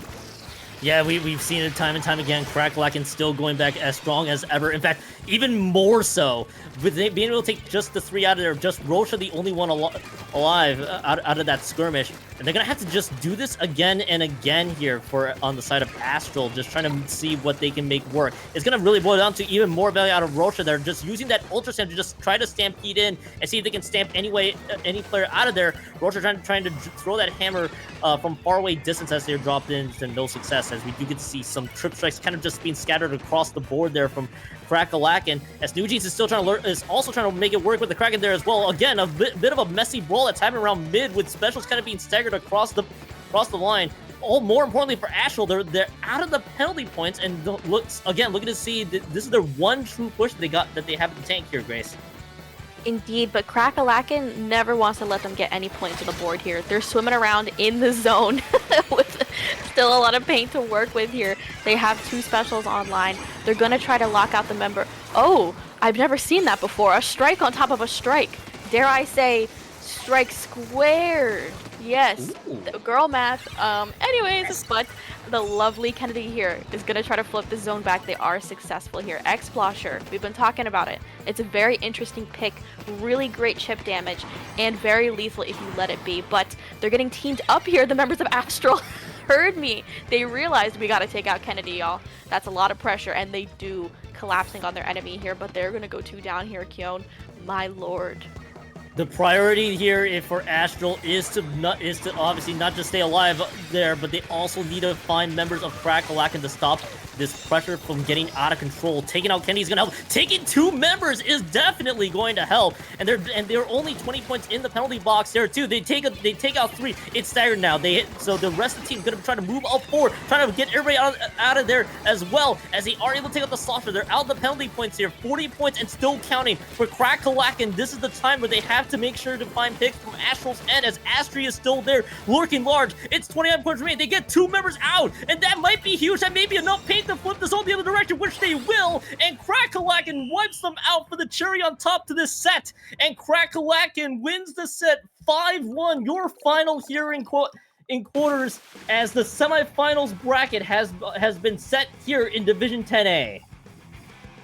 Yeah, we've seen it time and time again. Crackalacken still going back as strong as ever. In fact, even more so, with being able to take just the 3 out of there. Just Rocha, the only one alive out of that skirmish. And they're going to have to just do this again and again here on the side of Astral, just trying to see what they can make work. It's going to really boil down to even more value out of Rocha. They're just using that Ultra Stamp to just try to stampede in and see if they can stamp any player out of there. Rocha trying to throw that hammer from far away distance as they're dropped in to no success, as we do get to see some trip strikes kind of just being scattered across the board there from Crackalacken, as New Jeans is still also trying to make it work with the Kraken there as well. Again, a bit of a messy brawl that's happening around mid, with specials kind of being staggered across the line. More importantly for Astral, they're out of the penalty points, and looking to see that this is their one true push they have in the tank here, Grace. Indeed, but Crackalacken never wants to let them get any points on the board here. They're swimming around in the zone with still a lot of paint to work with here. They have 2 specials online. They're going to try to lock out the member. Oh, I've never seen that before. A strike on top of a strike. Dare I say, strike squared. Yes, girl math. Anyways, but the lovely Kennedy here is going to try to flip the zone back. They are successful here. X-Plosher, we've been talking about it. It's a very interesting pick, really great chip damage, and very lethal if you let it be. But they're getting teamed up here, the members of Astral. Heard me. They realized we got to take out Kennedy, y'all. That's a lot of pressure, and they do, collapsing on their enemy here, but they're going to go 2 down here, Keon. My lord. The priority here for Astral is to obviously not just stay alive there, but they also need to find members of Crackalacken to stop this pressure from getting out of control. Taking out Kenny is going to help. Taking 2 members is definitely going to help. And they're only 20 points in the penalty box there too. They take out 3. It's staggered now. So the rest of the team is going to try to move up forward, trying to get everybody out of there as well, as they are able to take out the Slosher. They're out the penalty points here. 40 points and still counting for Crackalacken. This is the time where they have to make sure to find picks from Astral's end, as Astri is still there lurking large. It's 29 points remaining. They get 2 members out, and that might be huge. That may be enough paint to flip this all the other direction, which they will, and Crackalacken wipes them out for the cherry on top to this set, and Crackalacken wins the set 5-1. Your final here in quarters, as the semifinals bracket has been set here in Division 10A.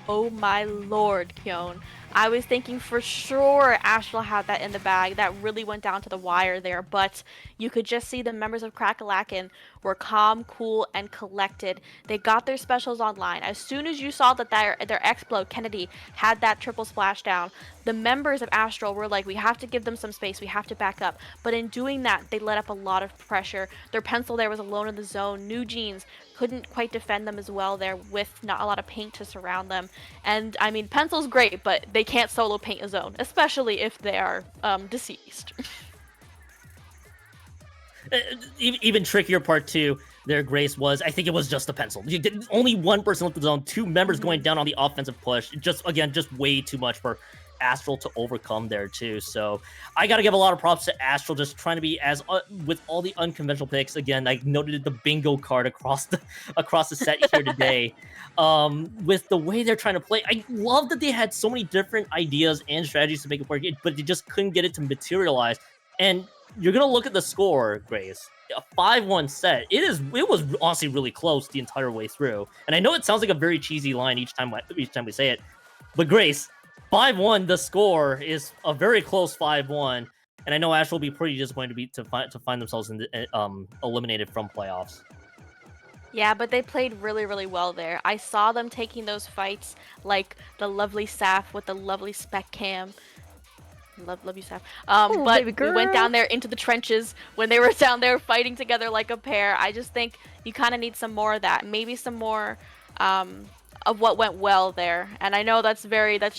Oh my lord, Kyon. I was thinking for sure Astral had that in the bag. That really went down to the wire there, but you could just see the members of Crackalacken were calm, cool, and collected. They got their specials online. As soon as you saw that their Explode, Kennedy, had that triple splashdown, the members of Astral were like, we have to give them some space, we have to back up. But in doing that, they let up a lot of pressure. Their pencil there was alone in the zone. New Jeans couldn't quite defend them as well there with not a lot of paint to surround them. And I mean, pencil's great, but they can't solo paint a zone, especially if they are deceased. Even trickier part too, their Grace was, I think it was just a pencil. You did only 1 person left the zone, 2 members going down on the offensive push. Just way too much for Astral to overcome there too. So I got to give a lot of props to Astral, just trying to be as with all the unconventional picks. Again, I noted the bingo card across the set here today. With the way they're trying to play, I love that they had so many different ideas and strategies to make it work, but they just couldn't get it to materialize. And you're gonna look at the score, Grace. A 5-1 set. It was honestly really close the entire way through. And I know it sounds like a very cheesy line each time we say it, but Grace, 5-1, the score is a very close 5-1, and I know Ash will be pretty disappointed to find themselves eliminated from playoffs. Yeah, but they played really, really well there. I saw them taking those fights like the lovely Saf with the lovely spec cam. Love you, Saf. But we went down there into the trenches when they were down there fighting together like a pair. I just think you kind of need some more of that. Maybe some more of what went well there. And I know that's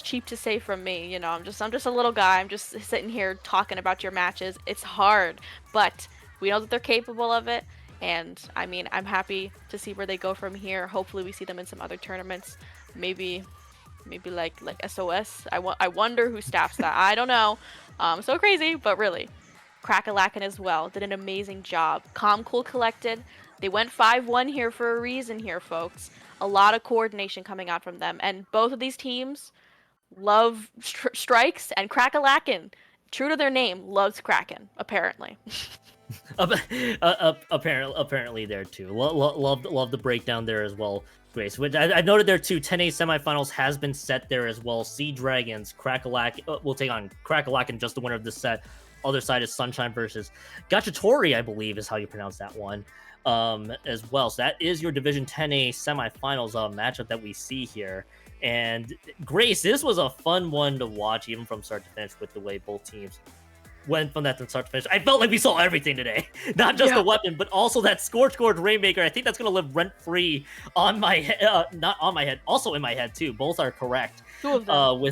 cheap to say from me. You know, I'm just a little guy. I'm just sitting here talking about your matches. It's hard, but we know that they're capable of it. And I mean, I'm happy to see where they go from here. Hopefully we see them in some other tournaments. Maybe like SOS. I wonder who staffs that. I don't know. So crazy, but really. Crackalacken as well did an amazing job. Calm, cool, collected. They went 5-1 here for a reason here, folks. A lot of coordination coming out from them. And both of these teams love strikes, and Crackalacken, true to their name, loves Kraken, apparently. Apparently there too. Love the breakdown there as well, Grace. Which I noted there too. 10A semifinals has been set there as well. Sea Dragons, Crackalacken will take on Crackalacken, just the winner of this set. Other side is Sunshine versus Gachatori, I believe is how you pronounce that one, as well. So that is your Division 10A semifinals matchup that we see here. And Grace, this was a fun one to watch, even from start to finish, with the way both teams went from that to start to finish. I felt like we saw everything today. Not just the weapon, but also that Scorch Gorge Rainmaker. I think that's going to live rent-free on my head, not on my head, also in my head too. Both are correct with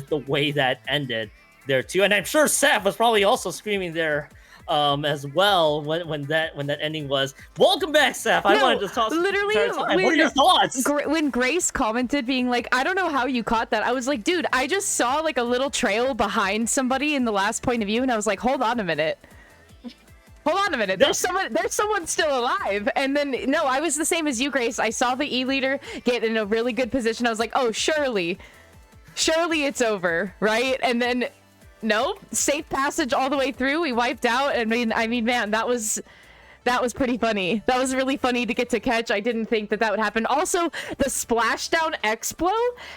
the way that ended there too. And I'm sure Seth was probably also screaming there as well when that ending was. Welcome back, Seth. I wanted to talk. Literally, what are your thoughts? When Grace commented, being like, "I don't know how you caught that," I was like, "Dude, I just saw like a little trail behind somebody in the last point of view," and I was like, "Hold on a minute." There's someone still alive. And then no, I was the same as you, Grace. I saw the E-leader get in a really good position. I was like, "Oh, surely it's over, right?" And then nope, safe passage all the way through. We wiped out. I mean, man, that was pretty funny. That was really funny to get to catch. I didn't think that would happen. Also, the splashdown Explo.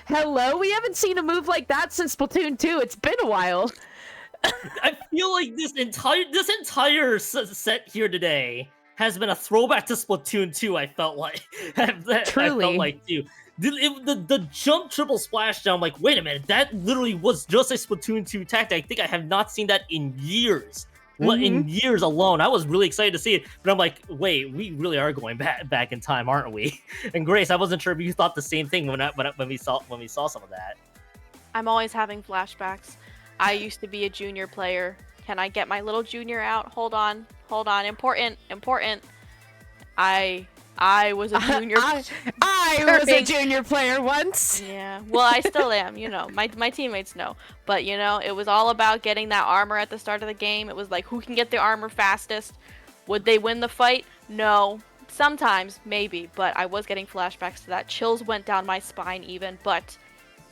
Hello, we haven't seen a move like that since Splatoon 2. It's been a while. I feel like this entire set here today has been a throwback to Splatoon 2. I felt like Truly. I felt like too. The jump triple splashdown, like, wait a minute, that literally was just a Splatoon 2 tactic. I think I have not seen that in years. in years alone. I was really excited to see it, but I'm like, wait, we really are going back in time, aren't we? And Grace, I wasn't sure if you thought the same thing when we saw some of that. I'm always having flashbacks. I used to be a junior player. Can I get my little junior out? Hold on. Important. I was a junior. I was a junior player once. Yeah. Well, I still am. You know, my teammates know. But you know, it was all about getting that armor at the start of the game. It was like, who can get the armor fastest? Would they win the fight? No. Sometimes, maybe. But I was getting flashbacks to that. Chills went down my spine even. But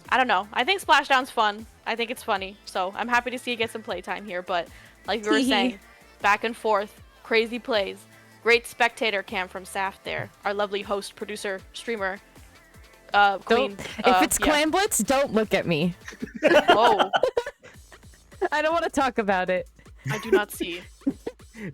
I don't know. I think Splashdown's fun. I think it's funny. So I'm happy to see you get some playtime here. But like we were saying, back and forth, crazy plays. Great spectator cam from Saf there. Our lovely host, producer, streamer, queen. If it's Clan Blitz, don't look at me. Whoa. I don't want to talk about it. I do not see.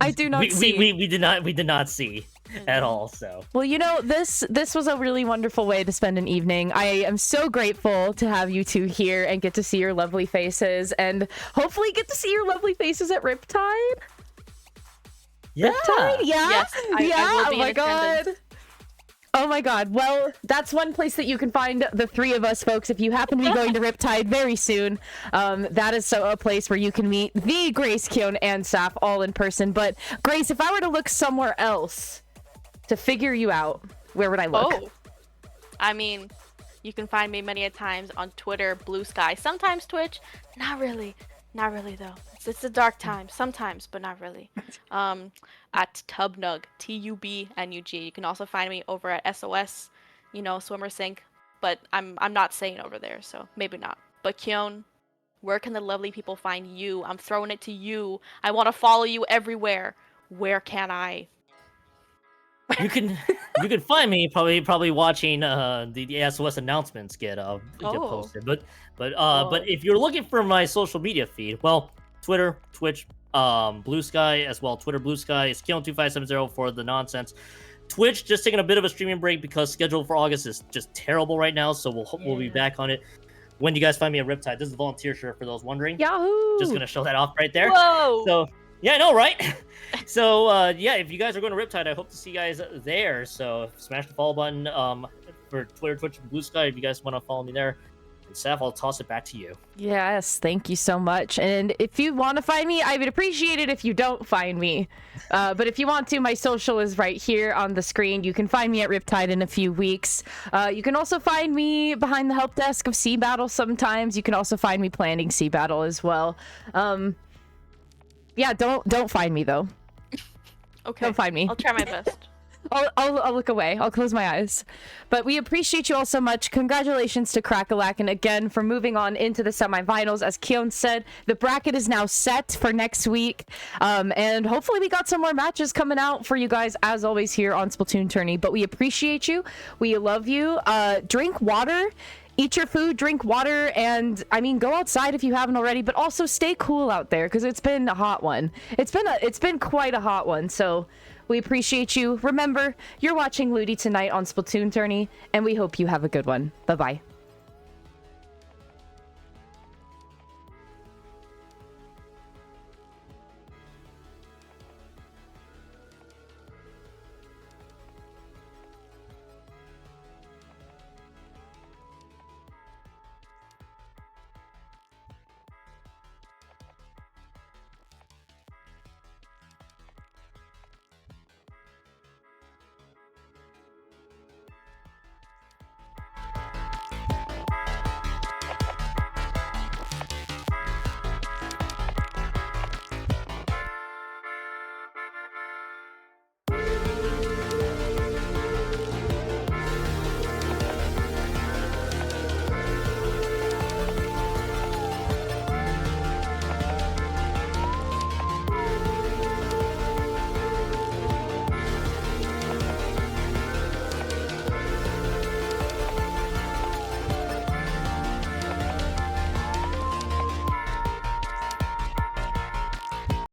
I do not see. We did not see at all. So well, you know, this was a really wonderful way to spend an evening. I am so grateful to have you two here and get to see your lovely faces, and hopefully get to see your lovely faces at Riptide. Yeah. Riptide? Yeah. Yes, I will be oh my god. Oh my god. Well, that's one place that you can find the three of us, folks. If you happen to be going to Riptide very soon, that is a place where you can meet the Grace, Keon, and Saf all in person. But Grace, if I were to look somewhere else to figure you out, where would I look? Oh. I mean, you can find me many a times on Twitter, Blue Sky, sometimes Twitch. Not really though. It's a dark time sometimes, but not really. At Tubnug, TUBNUG. You can also find me over at SOS, you know, Swimmer Sync, but I'm not saying over there, so maybe not. But Keon, where can the lovely people find you? I'm throwing it to you. I want to follow you everywhere. Where can I? You can find me probably watching the SOS announcements get posted. But if you're looking for my social media feed, well, Twitter, Twitch, Blue Sky as well. Twitter, Blue Sky is Keon2570 for the nonsense. Twitch just taking a bit of a streaming break because schedule for August is just terrible right now. So we'll be back on it. When you guys find me at Riptide, this is a volunteer shirt for those wondering. Yahoo! Just gonna show that off right there. Whoa! So yeah, I know, right? So yeah, if you guys are going to Riptide, I hope to see you guys there. So smash the follow button for Twitter, Twitch, and Blue Sky if you guys want to follow me there. And Saf, I'll toss it back to you. Yes, thank you so much. And if you want to find me, I would appreciate it if you don't find me. But if you want to, my social is right here on the screen. You can find me at Riptide in a few weeks. You can also find me behind the help desk of Sea Battle sometimes. You can also find me planning Sea Battle as well. Yeah, don't find me though. Okay. Don't find me. I'll try my best. I'll look away. I'll close my eyes. But we appreciate you all so much. Congratulations to Crackalack, and again for moving on into the semifinals. As Keon said, the bracket is now set for next week. And hopefully we got some more matches coming out for you guys, as always, here on SplatoonTourney. But we appreciate you. We love you. Drink water. Eat your food, drink water, and I mean, go outside if you haven't already, but also stay cool out there because it's been a hot one. It's been quite a hot one, so we appreciate you. Remember, you're watching Ludi tonight on SplatoonTourney, and we hope you have a good one. Bye-bye.